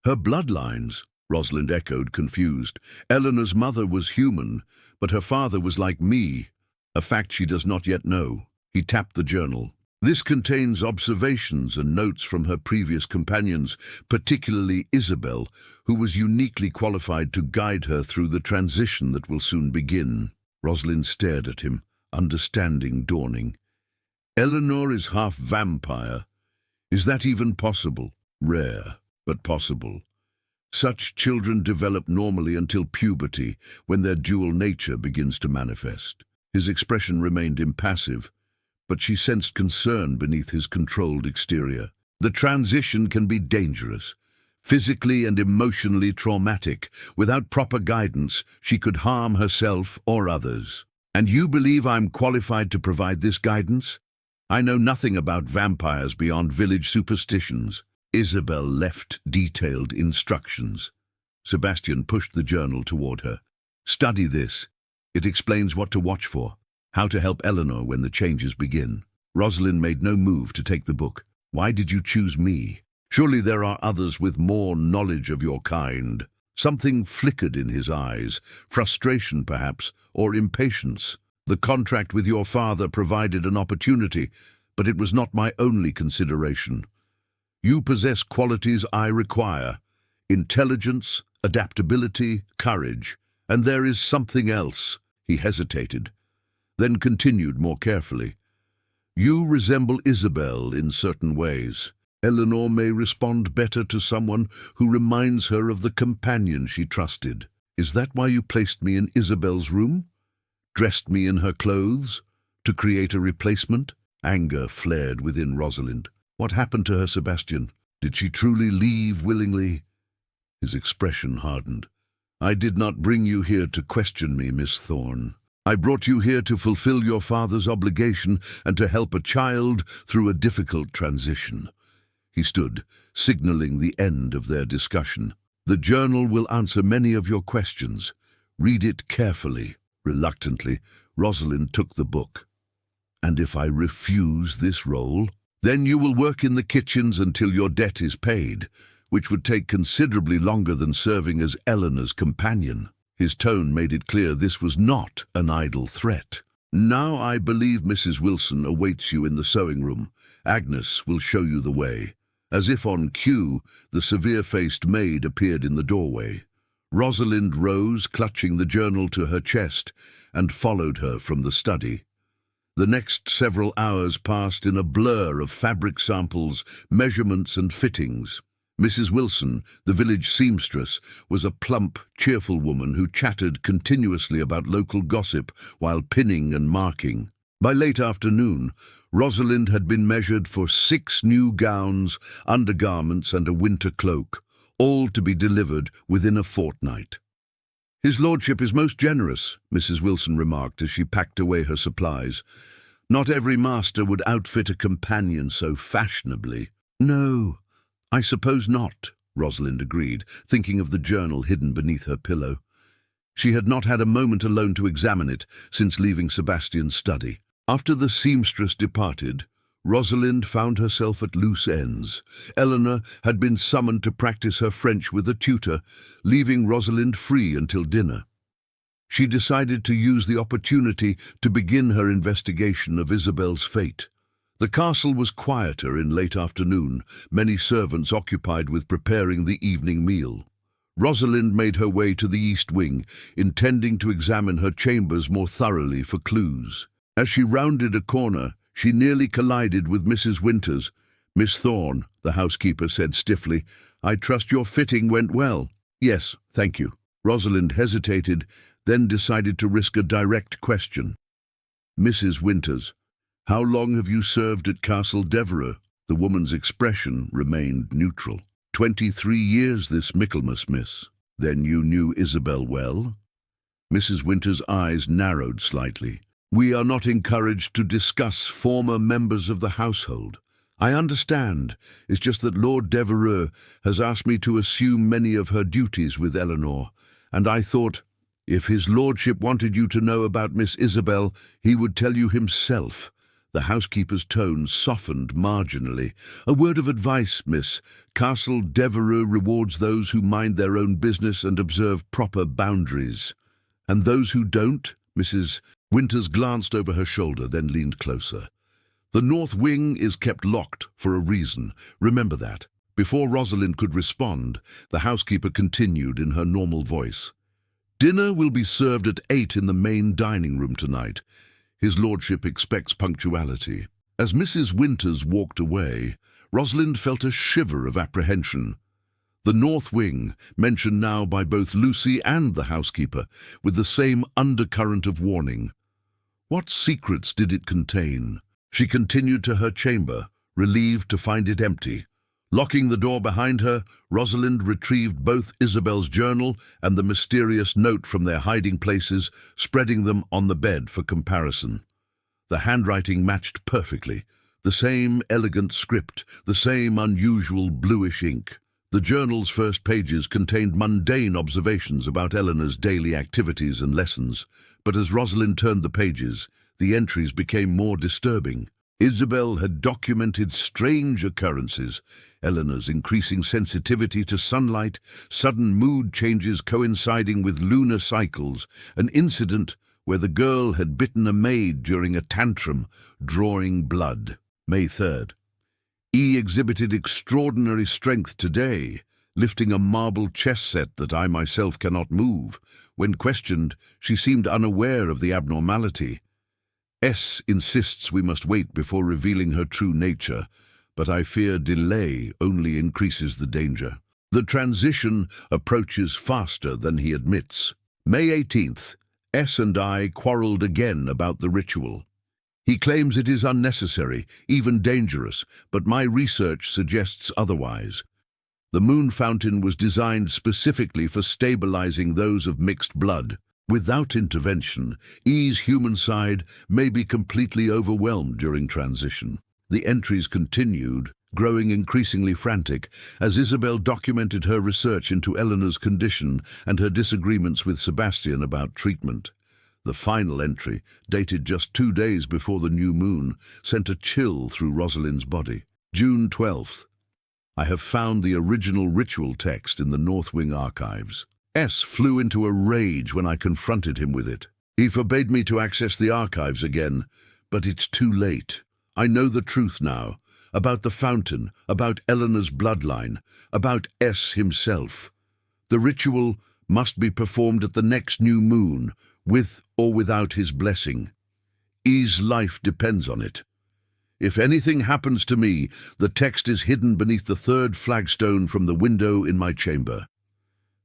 Speaker 1: "Her bloodlines?" Rosalind echoed, confused. "Eleanor's mother was human, but her father was like me, a fact she does not yet know." He tapped the journal. "This contains observations and notes from her previous companions, particularly Isabel, who was uniquely qualified to guide her through the transition that will soon begin." Rosalind stared at him, understanding dawning. "Eleanor is half vampire. Is that even possible?" "Rare, but possible. Such children develop normally until puberty, when their dual nature begins to manifest." His expression remained impassive, but she sensed concern beneath his controlled exterior. "The transition can be dangerous, physically and emotionally traumatic. Without proper guidance, she could harm herself or others. And you believe I'm qualified to provide this guidance? I know nothing about vampires beyond village superstitions." Isabel left detailed instructions. Sebastian pushed the journal toward her. "Study this. It explains what to watch for, how to help Eleanor when the changes begin." Rosalind made no move to take the book. "Why did you choose me? Surely there are others with more knowledge of your kind." Something flickered in his eyes, frustration perhaps, or impatience. "The contract with your father provided an opportunity, but it was not my only consideration. You possess qualities I require: intelligence, adaptability, courage. And there is something else." He hesitated, then continued more carefully. "You resemble Isabel in certain ways. Eleanor may respond better to someone who reminds her of the companion she trusted. Is that why you placed me in Isabel's room? Dressed me in her clothes? To create a replacement?" Anger flared within Rosalind. "What happened to her, Sebastian? Did she truly leave willingly? His expression hardened. I did not bring you here to question me, Miss Thorne. I brought you here to fulfill your father's obligation and to help a child through a difficult transition. He stood, signaling the end of their discussion. The journal will answer many of your questions. Read it carefully. Reluctantly, Rosalind took the book. And if I refuse this role? Then you will work in the kitchens until your debt is paid, which would take considerably longer than serving as Eleanor's companion. His tone made it clear this was not an idle threat. Now I believe Mrs. Wilson awaits you in the sewing room. Agnes will show you the way. As if on cue, the severe-faced maid appeared in the doorway. Rosalind rose, clutching the journal to her chest, and followed her from the study. The next several hours passed in a blur of fabric samples, measurements and fittings. Mrs. Wilson, the village seamstress, was a plump, cheerful woman who chattered continuously about local gossip while pinning and marking. By late afternoon, Rosalind had been measured for 6 new gowns, undergarments and a winter cloak, all to be delivered within a fortnight. His lordship is most generous, Mrs. Wilson remarked as she packed away her supplies. Not every master would outfit a companion so fashionably. No, I suppose not, Rosalind agreed, thinking of the journal hidden beneath her pillow. She had not had a moment alone to examine it since leaving Sebastian's study. After the seamstress departed, Rosalind found herself at loose ends. Eleanor had been summoned to practice her French with a tutor, leaving Rosalind free until dinner. She decided to use the opportunity to begin her investigation of Isabel's fate. The castle was quieter in late afternoon, many servants occupied with preparing the evening meal. Rosalind made her way to the east wing, intending to examine her chambers more thoroughly for clues. As she rounded a corner, she nearly collided with Mrs. Winters. Miss Thorne, the housekeeper said stiffly, I trust your fitting went well. Yes, thank you. Rosalind hesitated, then decided to risk a direct question. Mrs. Winters, how long have you served at Castle Devereux? The woman's expression remained neutral. 23 years this Michaelmas, miss. Then you knew Isabel well? Mrs. Winters' eyes narrowed slightly. We are not encouraged to discuss former members of the household. I understand. It's just that Lord Devereux has asked me to assume many of her duties with Eleanor, and I thought, if his lordship wanted you to know about Miss Isabel, he would tell you himself. The housekeeper's tone softened marginally. A word of advice, miss. Castle Devereux rewards those who mind their own business and observe proper boundaries. And those who don't? Mrs. Winters glanced over her shoulder, then leaned closer. The north wing is kept locked for a reason. Remember that. Before Rosalind could respond, the housekeeper continued in her normal voice. Dinner will be served at 8 in the main dining room tonight. His lordship expects punctuality. As Mrs. Winters walked away, Rosalind felt a shiver of apprehension. The north wing, mentioned now by both Lucy and the housekeeper, with the same undercurrent of warning. What secrets did it contain? She continued to her chamber, relieved to find it empty. Locking the door behind her, Rosalind retrieved both Isabel's journal and the mysterious note from their hiding places, spreading them on the bed for comparison. The handwriting matched perfectly. The same elegant script, the same unusual bluish ink. The journal's first pages contained mundane observations about Eleanor's daily activities and lessons, but as Rosalind turned the pages, the entries became more disturbing. Isabel had documented strange occurrences, Eleanor's increasing sensitivity to sunlight, sudden mood changes coinciding with lunar cycles, an incident where the girl had bitten a maid during a tantrum, drawing blood. May 3rd. E exhibited extraordinary strength today, lifting a marble chess set that I myself cannot move. When questioned, she seemed unaware of the abnormality. S insists we must wait before revealing her true nature, but I fear delay only increases the danger. The transition approaches faster than he admits. May 18th. S and I quarreled again about the ritual. He claims it is unnecessary, even dangerous, but my research suggests otherwise. The moon fountain was designed specifically for stabilizing those of mixed blood. Without intervention, E's human side may be completely overwhelmed during transition. The entries continued, growing increasingly frantic, as Isabel documented her research into Eleanor's condition and her disagreements with Sebastian about treatment. The final entry, dated just 2 days before the new moon, sent a chill through Rosalind's body. June 12th. I have found the original ritual text in the North Wing archives. S flew into a rage when I confronted him with it. He forbade me to access the archives again, but it's too late. I know the truth now, about the fountain, about Eleanor's bloodline, about S himself. The ritual must be performed at the next new moon, with or without his blessing. E's life depends on it. If anything happens to me, the text is hidden beneath the 3rd flagstone from the window in my chamber.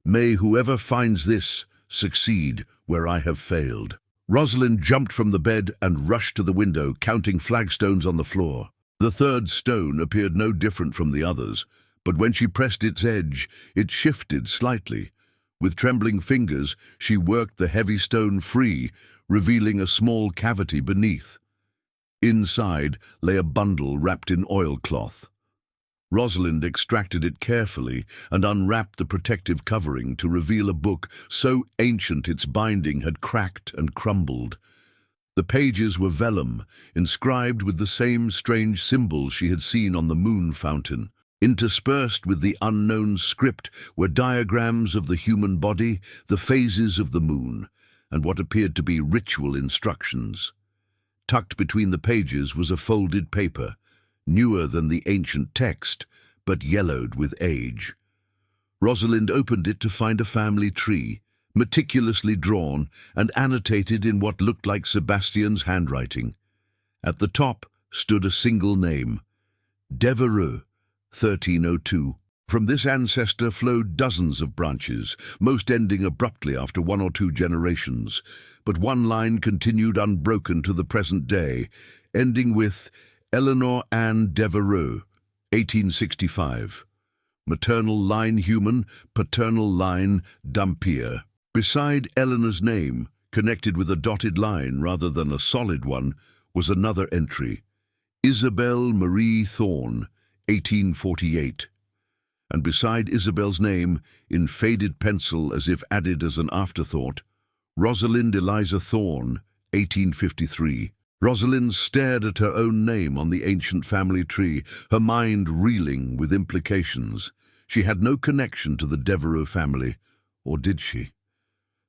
Speaker 1: May whoever finds this succeed where I have failed. Rosalind jumped from the bed and rushed to the window, counting flagstones on the floor. The 3rd stone appeared no different from the others, but when she pressed its edge, it shifted slightly. With trembling fingers, she worked the heavy stone free, revealing a small cavity beneath. Inside lay a bundle wrapped in oilcloth. Rosalind extracted it carefully and unwrapped the protective covering to reveal a book so ancient its binding had cracked and crumbled. The pages were vellum, inscribed with the same strange symbols she had seen on the moon fountain. Interspersed with the unknown script were diagrams of the human body, the phases of the moon, and what appeared to be ritual instructions. Tucked between the pages was a folded paper, newer than the ancient text, but yellowed with age. Rosalind opened it to find a family tree, meticulously drawn and annotated in what looked like Sebastian's handwriting. At the top stood a single name, Devereux, 1302. From this ancestor flowed dozens of branches, most ending abruptly after 1 or 2 generations, but one line continued unbroken to the present day, ending with Eleanor Anne Devereux, 1865. Maternal line human, paternal line Dampier. Beside Eleanor's name, connected with a dotted line rather than a solid one, was another entry, Isabel Marie Thorne, 1848. And beside Isabel's name, in faded pencil as if added as an afterthought, Rosalind Eliza Thorne, 1853. Rosalind stared at her own name on the ancient family tree, her mind reeling with implications. She had no connection to the Devereux family, or did she?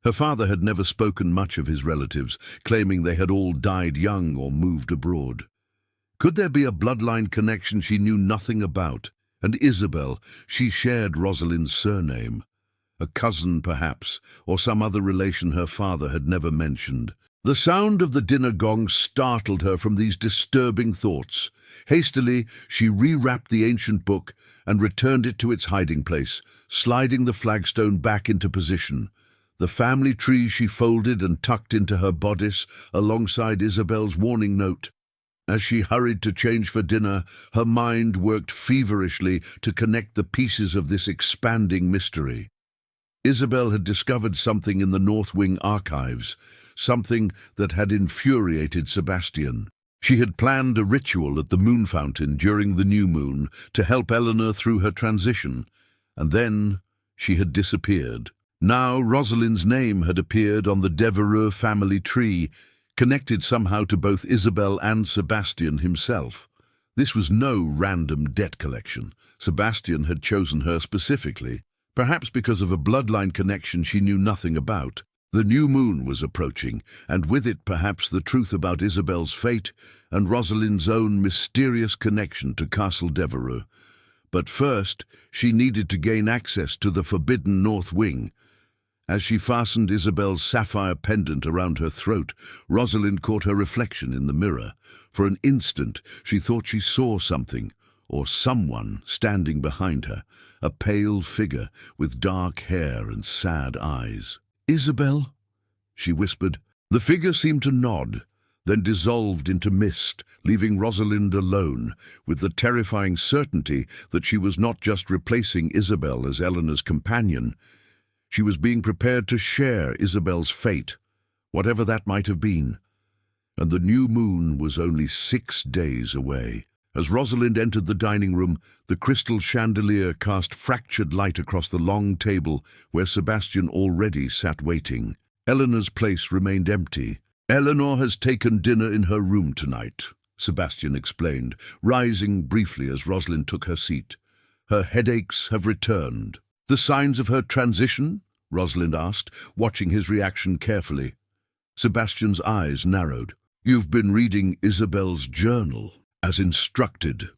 Speaker 1: Her father had never spoken much of his relatives, claiming they had all died young or moved abroad. Could there be a bloodline connection she knew nothing about? And Isabel, she shared Rosalind's surname. A cousin, perhaps, or some other relation her father had never mentioned. The sound of the dinner gong startled her from these disturbing thoughts. Hastily, she rewrapped the ancient book and returned it to its hiding place, sliding the flagstone back into position. The family tree she folded and tucked into her bodice alongside Isabel's warning note. As she hurried to change for dinner, her mind worked feverishly to connect the pieces of this expanding mystery. Isabel had discovered something in the North Wing archives, something that had infuriated Sebastian. She had planned a ritual at the moon fountain during the new moon to help Eleanor through her transition, and then she had disappeared. Now Rosalind's name had appeared on the Devereux family tree, connected somehow to both Isabel and Sebastian himself. This was no random debt collection. Sebastian had chosen her specifically, perhaps because of a bloodline connection she knew nothing about. The new moon was approaching, and with it perhaps the truth about Isabel's fate and Rosalind's own mysterious connection to Castle Devereux. But first, she needed to gain access to the forbidden North Wing. As she fastened Isabel's sapphire pendant around her throat, Rosalind caught her reflection in the mirror. For an instant, she thought she saw something, or someone, standing behind her, a pale figure with dark hair and sad eyes. "Isabel?" she whispered. The figure seemed to nod, then dissolved into mist, leaving Rosalind alone, with the terrifying certainty that she was not just replacing Isabel as Eleanor's companion. She was being prepared to share Isabel's fate, whatever that might have been. And the new moon was only 6 days away. As Rosalind entered the dining room, the crystal chandelier cast fractured light across the long table where Sebastian already sat waiting. Eleanor's place remained empty. "Eleanor has taken dinner in her room tonight," Sebastian explained, rising briefly as Rosalind took her seat. "Her headaches have returned." "The signs of her transition?" Rosalind asked, watching his reaction carefully. Sebastian's eyes narrowed. "You've been reading Isabel's journal, as instructed."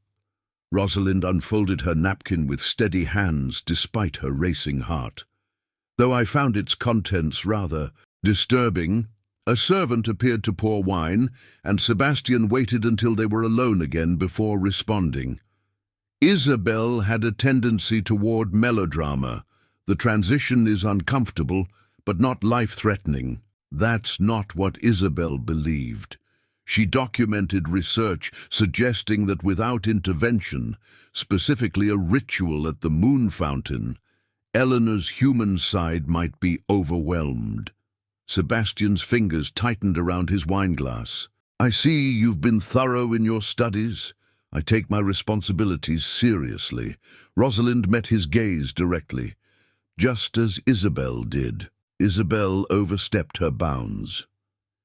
Speaker 1: Rosalind unfolded her napkin with steady hands despite her racing heart. "Though I found its contents rather disturbing." A servant appeared to pour wine, and Sebastian waited until they were alone again before responding. "Isabel had a tendency toward melodrama. The transition is uncomfortable, but not life-threatening." That's not what Isabel believed. She documented research suggesting that without intervention, specifically a ritual at the moon fountain, Eleanor's human side might be overwhelmed. Sebastian's fingers tightened around his wineglass. "I see you've been thorough in your studies. I take my responsibilities seriously." Rosalind met his gaze directly, just as Isabel did. Isabel overstepped her bounds.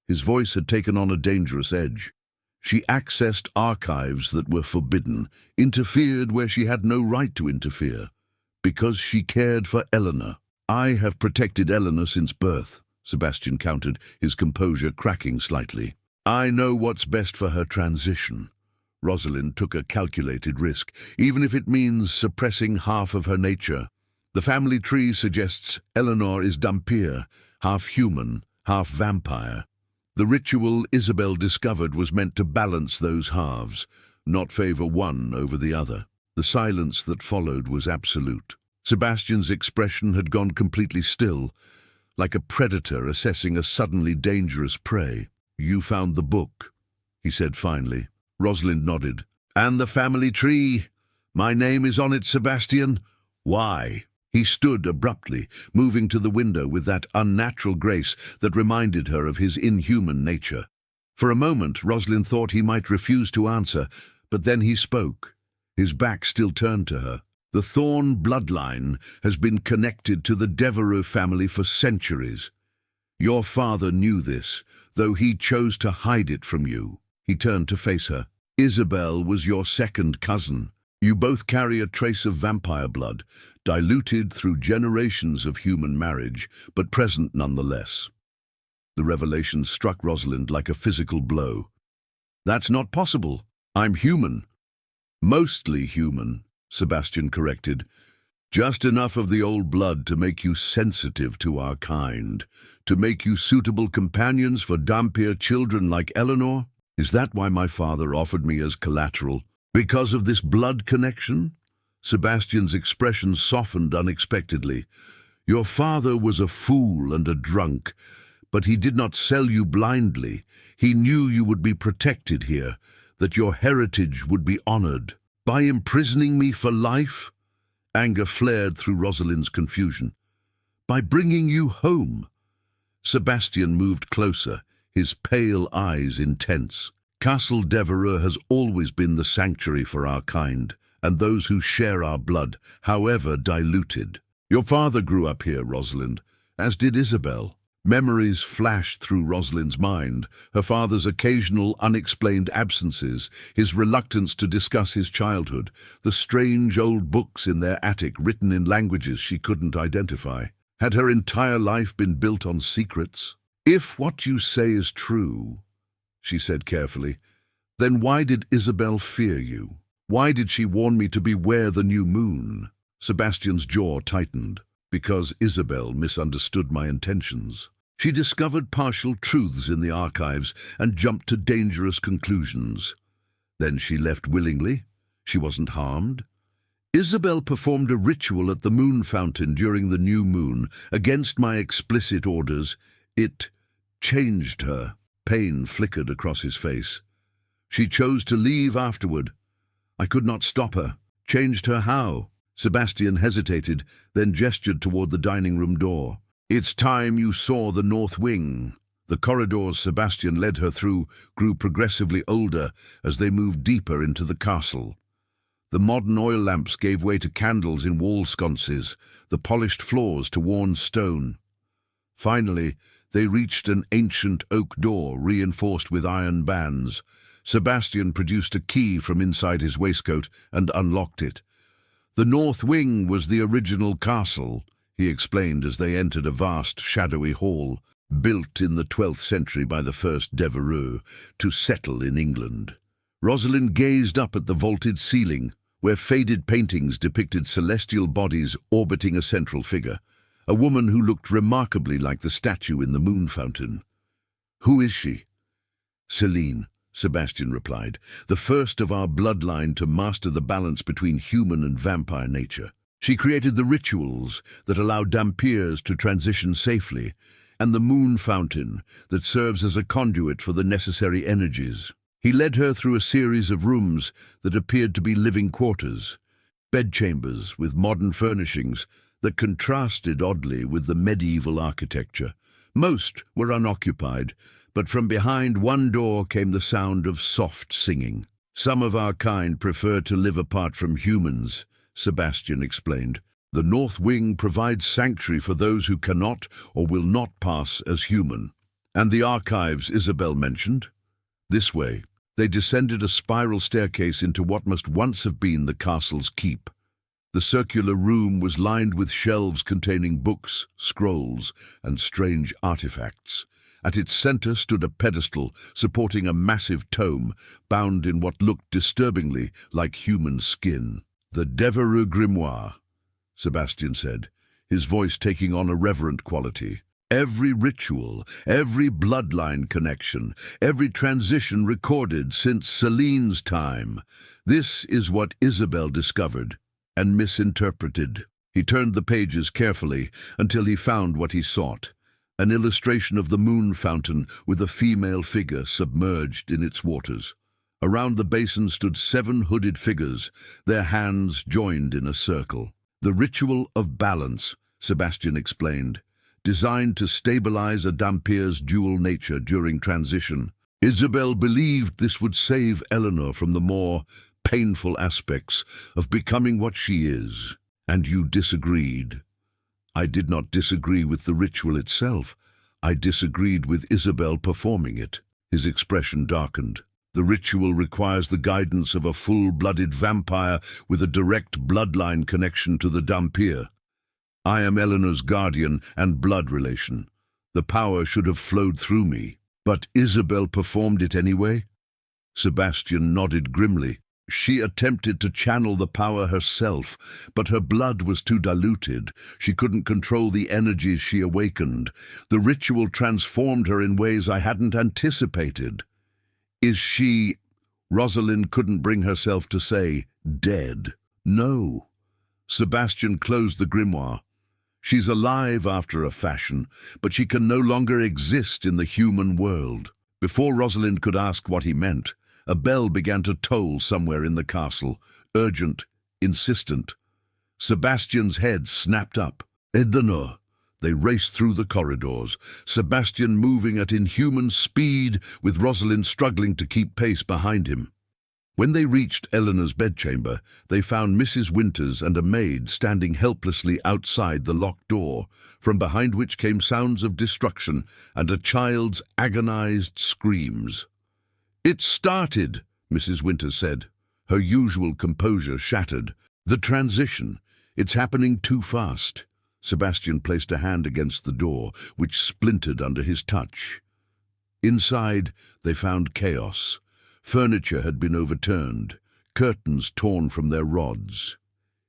Speaker 1: His voice had taken on a dangerous edge. She accessed archives that were forbidden, interfered where she had no right to interfere, because she cared for Eleanor. "I have protected Eleanor since birth," Sebastian countered, his composure cracking slightly. "I know what's best for her transition." Rosalind took a calculated risk, even if it means suppressing half of her nature. "The family tree suggests Eleanor is Dhampir, half human, half vampire. The ritual Isabel discovered was meant to balance those halves, not favor one over the other." The silence that followed was absolute. Sebastian's expression had gone completely still, like a predator assessing a suddenly dangerous prey. "You found the book," he said finally. Rosalind nodded. "And the family tree? My name is on it, Sebastian. Why?" He stood abruptly, moving to the window with that unnatural grace that reminded her of his inhuman nature. For a moment, Rosalind thought he might refuse to answer, but then he spoke, his back still turned to her. "The Thorn bloodline has been connected to the Devereux family for centuries. Your father knew this, though he chose to hide it from you." He turned to face her. "Isabel was your second cousin. You both carry a trace of vampire blood, diluted through generations of human marriage, but present nonetheless." The revelation struck Rosalind like a physical blow. "That's not possible. I'm human." "Mostly human," Sebastian corrected. "Just enough of the old blood to make you sensitive to our kind, to make you suitable companions for Dhampir children like Eleanor. Is that why my father offered me as collateral? Because of this blood connection?" Sebastian's expression softened unexpectedly. "Your father was a fool and a drunk, but he did not sell you blindly. He knew you would be protected here, that your heritage would be honored. By imprisoning me for life?" Anger flared through Rosalind's confusion. "By bringing you home?" Sebastian moved closer, his pale eyes intense. "Castle Devereux has always been the sanctuary for our kind, and those who share our blood, however diluted. Your father grew up here, Rosalind, as did Isabel." Memories flashed through Rosalind's mind, her father's occasional unexplained absences, his reluctance to discuss his childhood, the strange old books in their attic written in languages she couldn't identify. Had her entire life been built on secrets? "If what you say is true," she said carefully, "then why did Isabel fear you? Why did she warn me to beware the new moon?" Sebastian's jaw tightened. "Because Isabel misunderstood my intentions. She discovered partial truths in the archives and jumped to dangerous conclusions. Then she left willingly. She wasn't harmed. Isabel performed a ritual at the moon fountain during the new moon, against my explicit orders. It changed her." Pain flickered across his face. She chose to leave afterward. I could not stop her. Changed her how? Sebastian hesitated, then gestured toward the dining room door. It's time you saw the north wing. The corridors Sebastian led her through grew progressively older as they moved deeper into the castle. The modern oil lamps gave way to candles in wall sconces, the polished floors to worn stone. Finally, they reached an ancient oak door reinforced with iron bands. Sebastian produced a key from inside his waistcoat and unlocked it. The north wing was the original castle, he explained as they entered a vast, shadowy hall, built in the 12th century by the first Devereux to settle in England. Rosalind gazed up at the vaulted ceiling, where faded paintings depicted celestial bodies orbiting a central figure, a woman who looked remarkably like the statue in the moon fountain. Who is she? Selene, Sebastian replied, the first of our bloodline to master the balance between human and vampire nature. She created the rituals that allow Dhampirs to transition safely, and the moon fountain that serves as a conduit for the necessary energies. He led her through a series of rooms that appeared to be living quarters, bedchambers with modern furnishings that contrasted oddly with the medieval architecture. Most were unoccupied, but from behind one door came the sound of soft singing. Some of our kind prefer to live apart from humans, Sebastian explained. The North Wing provides sanctuary for those who cannot or will not pass as human. And the archives Isabel mentioned? This way. They descended a spiral staircase into what must once have been the castle's keep. The circular room was lined with shelves containing books, scrolls, and strange artifacts. At its center stood a pedestal supporting a massive tome bound in what looked disturbingly like human skin. The Devereux Grimoire, Sebastian said, his voice taking on a reverent quality. Every ritual, every bloodline connection, every transition recorded since Selene's time. This is what Isabel discovered and misinterpreted. He turned the pages carefully until he found what he sought, an illustration of the moon fountain with a female figure submerged in its waters. Around the basin stood 7 hooded figures, their hands joined in a circle. The ritual of balance, Sebastian explained, designed to stabilize a Dhampir's dual nature during transition. Isabel believed this would save Eleanor from the more painful aspects of becoming what she is. And you disagreed. I did not disagree with the ritual itself. I disagreed with Isabel performing it. His expression darkened. The ritual requires the guidance of a full-blooded vampire with a direct bloodline connection to the Dhampir. I am Eleanor's guardian and blood relation. The power should have flowed through me. But Isabel performed it anyway? Sebastian nodded grimly. She attempted to channel the power herself, but her blood was too diluted. She couldn't control the energies she awakened. The ritual transformed her in ways I hadn't anticipated. Is she... Rosalind couldn't bring herself to say, dead. No. Sebastian closed the grimoire. She's alive after a fashion, but she can no longer exist in the human world. Before Rosalind could ask what he meant, a bell began to toll somewhere in the castle, urgent, insistent. Sebastian's head snapped up. Eleanor! They raced through the corridors, Sebastian moving at inhuman speed, with Rosalind struggling to keep pace behind him. When they reached Eleanor's bedchamber, they found Mrs. Winters and a maid standing helplessly outside the locked door, from behind which came sounds of destruction and a child's agonized screams. "It started," Mrs. Winters said, her usual composure shattered. "The transition. It's happening too fast." Sebastian placed a hand against the door, which splintered under his touch. Inside, they found chaos. Furniture had been overturned, curtains torn from their rods.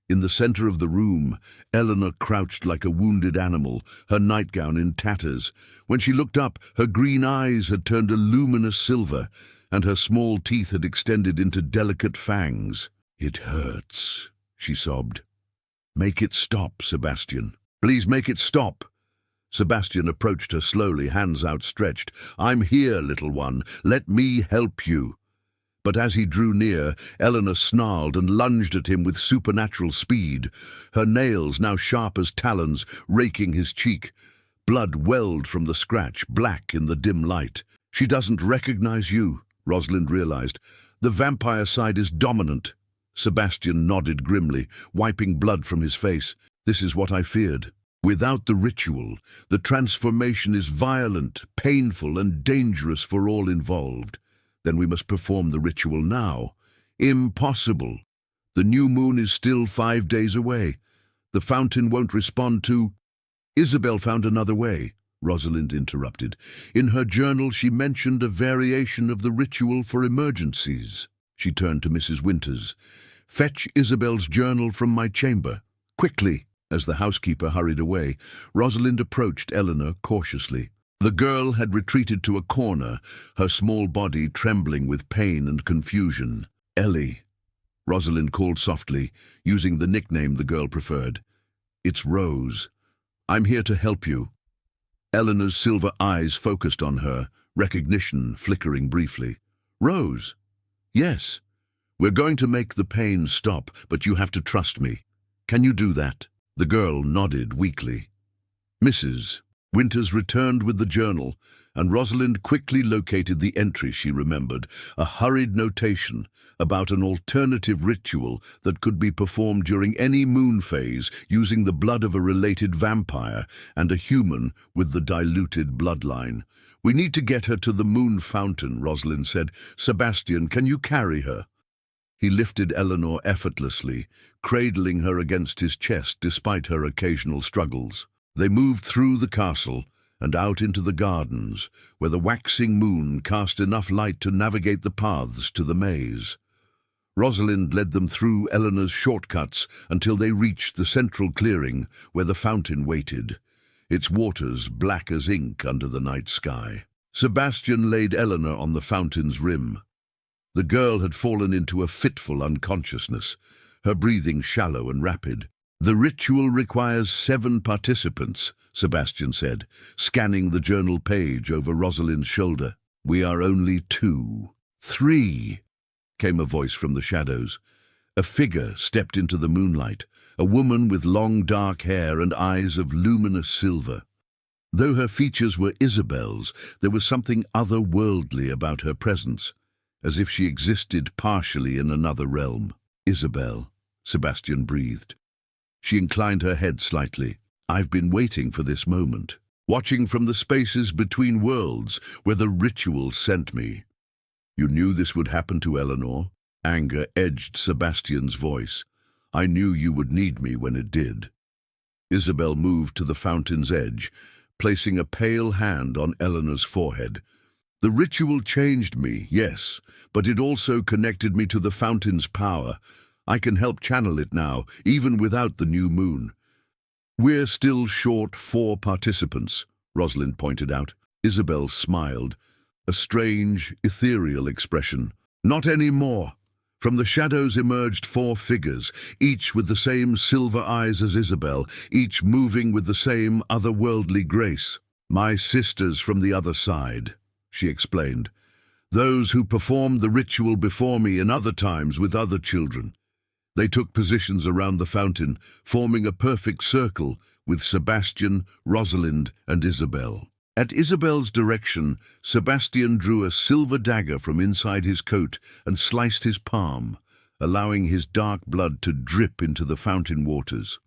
Speaker 1: In the center of the room, Eleanor crouched like a wounded animal, her nightgown in tatters. When she looked up, her green eyes had turned a luminous silver, and her small teeth had extended into delicate fangs. "It hurts," she sobbed. "Make it stop, Sebastian. Please make it stop." Sebastian approached her slowly, hands outstretched. "I'm here, little one. Let me help you." But as he drew near, Eleanor snarled and lunged at him with supernatural speed, her nails, now sharp as talons, raking his cheek. Blood welled from the scratch, black in the dim light. "She doesn't recognize you," Rosalind realized. "The vampire side is dominant." Sebastian nodded grimly, wiping blood from his face. "This is what I feared. Without the ritual, the transformation is violent, painful, and dangerous for all involved. Then we must perform the ritual now." "Impossible. The new moon is still 5 days away. The fountain won't respond to—" "Isabel found another way," Rosalind interrupted. "In her journal she mentioned a variation of the ritual for emergencies." She turned to Mrs. Winters. "Fetch Isabel's journal from my chamber. Quickly." As the housekeeper hurried away, Rosalind approached Eleanor cautiously. The girl had retreated to a corner, her small body trembling with pain and confusion. "Ellie," Rosalind called softly, using the nickname the girl preferred. "It's Rose. I'm here to help you." Eleanor's silver eyes focused on her, recognition flickering briefly. "Rose? Yes. We're going to make the pain stop, but you have to trust me. Can you do that?" The girl nodded weakly. Mrs. Winters returned with the journal, and Rosalind quickly located the entry she remembered, a hurried notation about an alternative ritual that could be performed during any moon phase using the blood of a related vampire and a human with the diluted bloodline. "We need to get her to the moon fountain," Rosalind said. "Sebastian, can you carry her?" He lifted Eleanor effortlessly, cradling her against his chest despite her occasional struggles. They moved through the castle and out into the gardens, where the waxing moon cast enough light to navigate the paths to the maze. Rosalind led them through Eleanor's shortcuts until they reached the central clearing where the fountain waited, its waters black as ink under the night sky. Sebastian laid Eleanor on the fountain's rim. The girl had fallen into a fitful unconsciousness, her breathing shallow and rapid. "The ritual requires 7 participants," Sebastian said, scanning the journal page over Rosalind's shoulder. "We are only 2. 3, came a voice from the shadows. A figure stepped into the moonlight, a woman with long dark hair and eyes of luminous silver. Though her features were Isabel's, there was something otherworldly about her presence, as if she existed partially in another realm. "Isabel," Sebastian breathed. She inclined her head slightly. "I've been waiting for this moment, watching from the spaces between worlds where the ritual sent me." "You knew this would happen to Eleanor?" Anger edged Sebastian's voice. "I knew you would need me when it did." Isabel moved to the fountain's edge, placing a pale hand on Eleanor's forehead. "The ritual changed me, yes, but it also connected me to the fountain's power. I can help channel it now, even without the new moon." "We're still short 4 participants," Rosalind pointed out. Isabel smiled, a strange, ethereal expression. "Not anymore." From the shadows emerged 4 figures, each with the same silver eyes as Isabel, each moving with the same otherworldly grace. "My sisters from the other side," she explained. "Those who performed the ritual before me in other times with other children." They took positions around the fountain, forming a perfect circle with Sebastian, Rosalind, and Isabel. At Isabel's direction, Sebastian drew a silver dagger from inside his coat and sliced his palm, allowing his dark blood to drip into the fountain waters.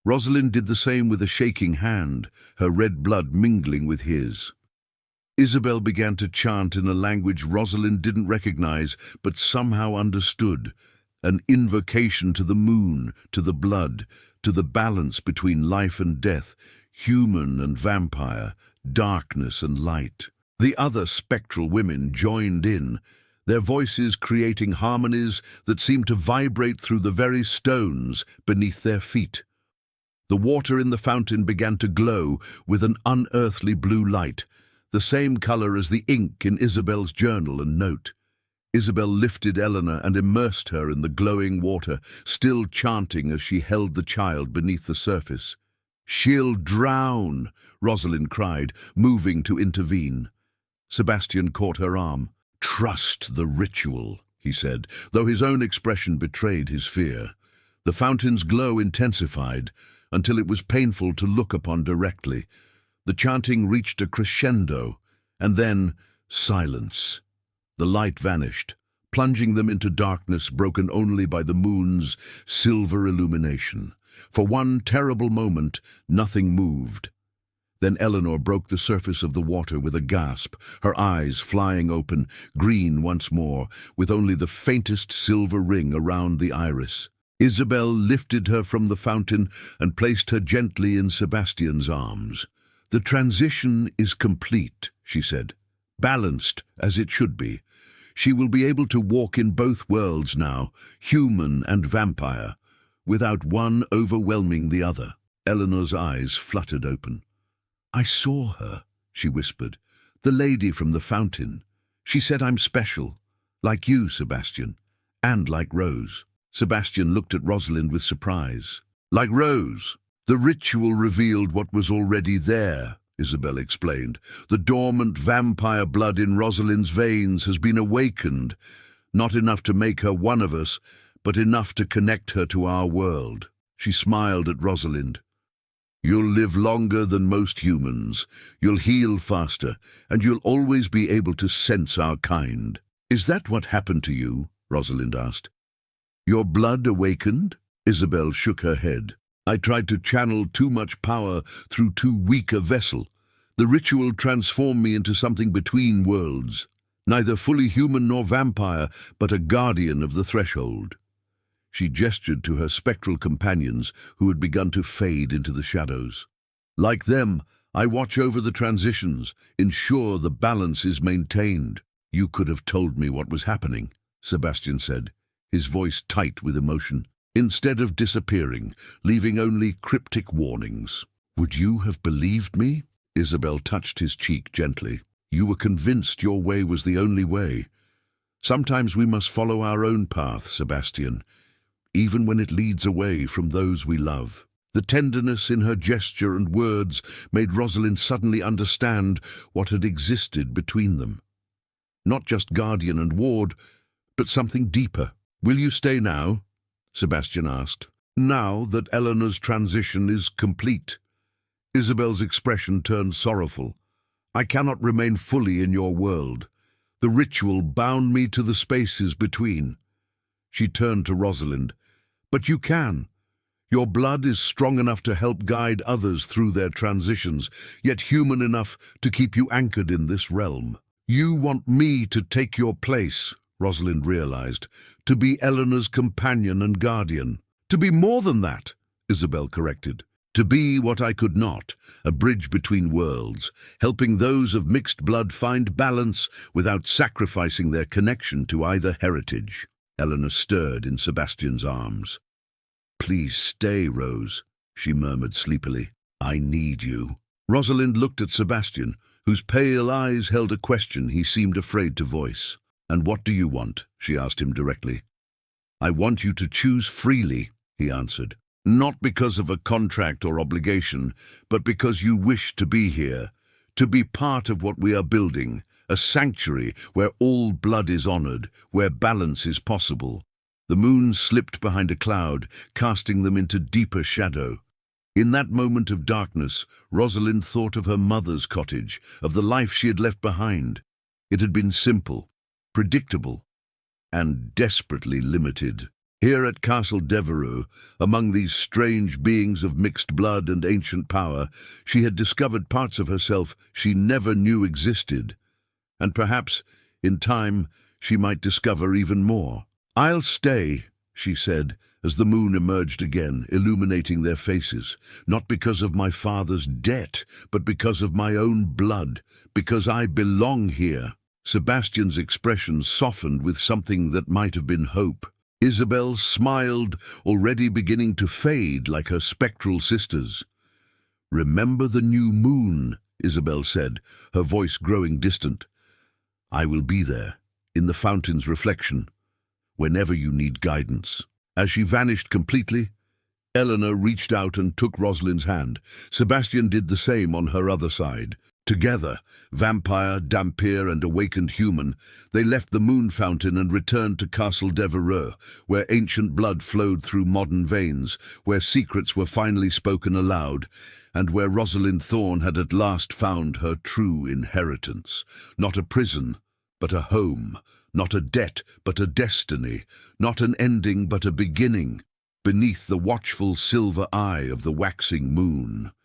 Speaker 1: Rosalind did the same with a shaking hand, her red blood mingling with his. Isabel began to chant in a language Rosalind didn't recognize, but somehow understood, an invocation to the moon, to the blood, to the balance between life and death, human and vampire, darkness and light. The other spectral women joined in, their voices creating harmonies that seemed to vibrate through the very stones beneath their feet. The water in the fountain began to glow with an unearthly blue light, the same color as the ink in Isabel's journal and note. Isabel lifted Eleanor and immersed her in the glowing water, still chanting as she held the child beneath the surface. "She'll drown," Rosalind cried, moving to intervene. Sebastian caught her arm. "Trust the ritual," he said, though his own expression betrayed his fear. The fountain's glow intensified until it was painful to look upon directly. The chanting reached a crescendo, and then silence. The light vanished, plunging them into darkness broken only by the moon's silver illumination. For one terrible moment, nothing moved. Then Eleanor broke the surface of the water with a gasp, her eyes flying open, green once more, with only the faintest silver ring around the iris. Isabel lifted her from the fountain and placed her gently in Sebastian's arms. "The transition is complete," she said, "balanced as it should be. She will be able to walk in both worlds now, human and vampire, without one overwhelming the other." Eleanor's eyes fluttered open. "I saw her," she whispered, "the lady from the fountain. She said I'm special, like you, Sebastian, and like Rose." Sebastian looked at Rosalind with surprise. "Like Rose?" "The ritual revealed what was already there," Isabel explained. "The dormant vampire blood in Rosalind's veins has been awakened, not enough to make her one of us, but enough to connect her to our world." She smiled at Rosalind. "You'll live longer than most humans, you'll heal faster, and you'll always be able to sense our kind." "Is that what happened to you?" Rosalind asked. "Your blood awakened?" Isabel shook her head. "I tried to channel too much power through too weak a vessel. The ritual transformed me into something between worlds, neither fully human nor vampire, but a guardian of the threshold." She gestured to her spectral companions who had begun to fade into the shadows. "Like them, I watch over the transitions, ensure the balance is maintained." "You could have told me what was happening," Sebastian said, his voice tight with emotion, "instead of disappearing, leaving only cryptic warnings." "Would you have believed me?" Isabel touched his cheek gently. "You were convinced your way was the only way. Sometimes we must follow our own path, Sebastian, even when it leads away from those we love." The tenderness in her gesture and words made Rosalind suddenly understand what had existed between them. Not just guardian and ward, but something deeper. "Will you stay now?" Sebastian asked. "Now that Eleanor's transition is complete." Isabel's expression turned sorrowful. "I cannot remain fully in your world. The ritual bound me to the spaces between." She turned to Rosalind. "But you can. Your blood is strong enough to help guide others through their transitions, yet human enough to keep you anchored in this realm." "You want me to take your place," Rosalind realized, "to be Eleanor's companion and guardian." "To be more than that," Isabel corrected. "To be what I could not, a bridge between worlds, helping those of mixed blood find balance without sacrificing their connection to either heritage." Eleanor stirred in Sebastian's arms. "Please stay, Rose," she murmured sleepily. "I need you." Rosalind looked at Sebastian, whose pale eyes held a question he seemed afraid to voice. "And what do you want?" she asked him directly. "I want you to choose freely," he answered. "Not because of a contract or obligation, but because you wish to be here, to be part of what we are building, a sanctuary where all blood is honored, where balance is possible." The moon slipped behind a cloud, casting them into deeper shadow. In that moment of darkness, Rosalind thought of her mother's cottage, of the life she had left behind. It had been simple, predictable, and desperately limited. Here at Castle Devereux, among these strange beings of mixed blood and ancient power, she had discovered parts of herself she never knew existed. And perhaps, in time, she might discover even more. "I'll stay," she said, as the moon emerged again, illuminating their faces, "not because of my father's debt, but because of my own blood, because I belong here." Sebastian's expression softened with something that might have been hope. Isabel smiled, already beginning to fade like her spectral sisters. "Remember the new moon," Isabel said, her voice growing distant. "I will be there, in the fountain's reflection, whenever you need guidance." As she vanished completely, Eleanor reached out and took Rosalind's hand. Sebastian did the same on her other side. Together, vampire, Dhampir, and awakened human, they left the moon fountain and returned to Castle Devereux, where ancient blood flowed through modern veins, where secrets were finally spoken aloud, and where Rosalind Thorne had at last found her true inheritance. Not a prison, but a home. Not a debt, but a destiny. Not an ending, but a beginning, beneath the watchful silver eye of the waxing moon.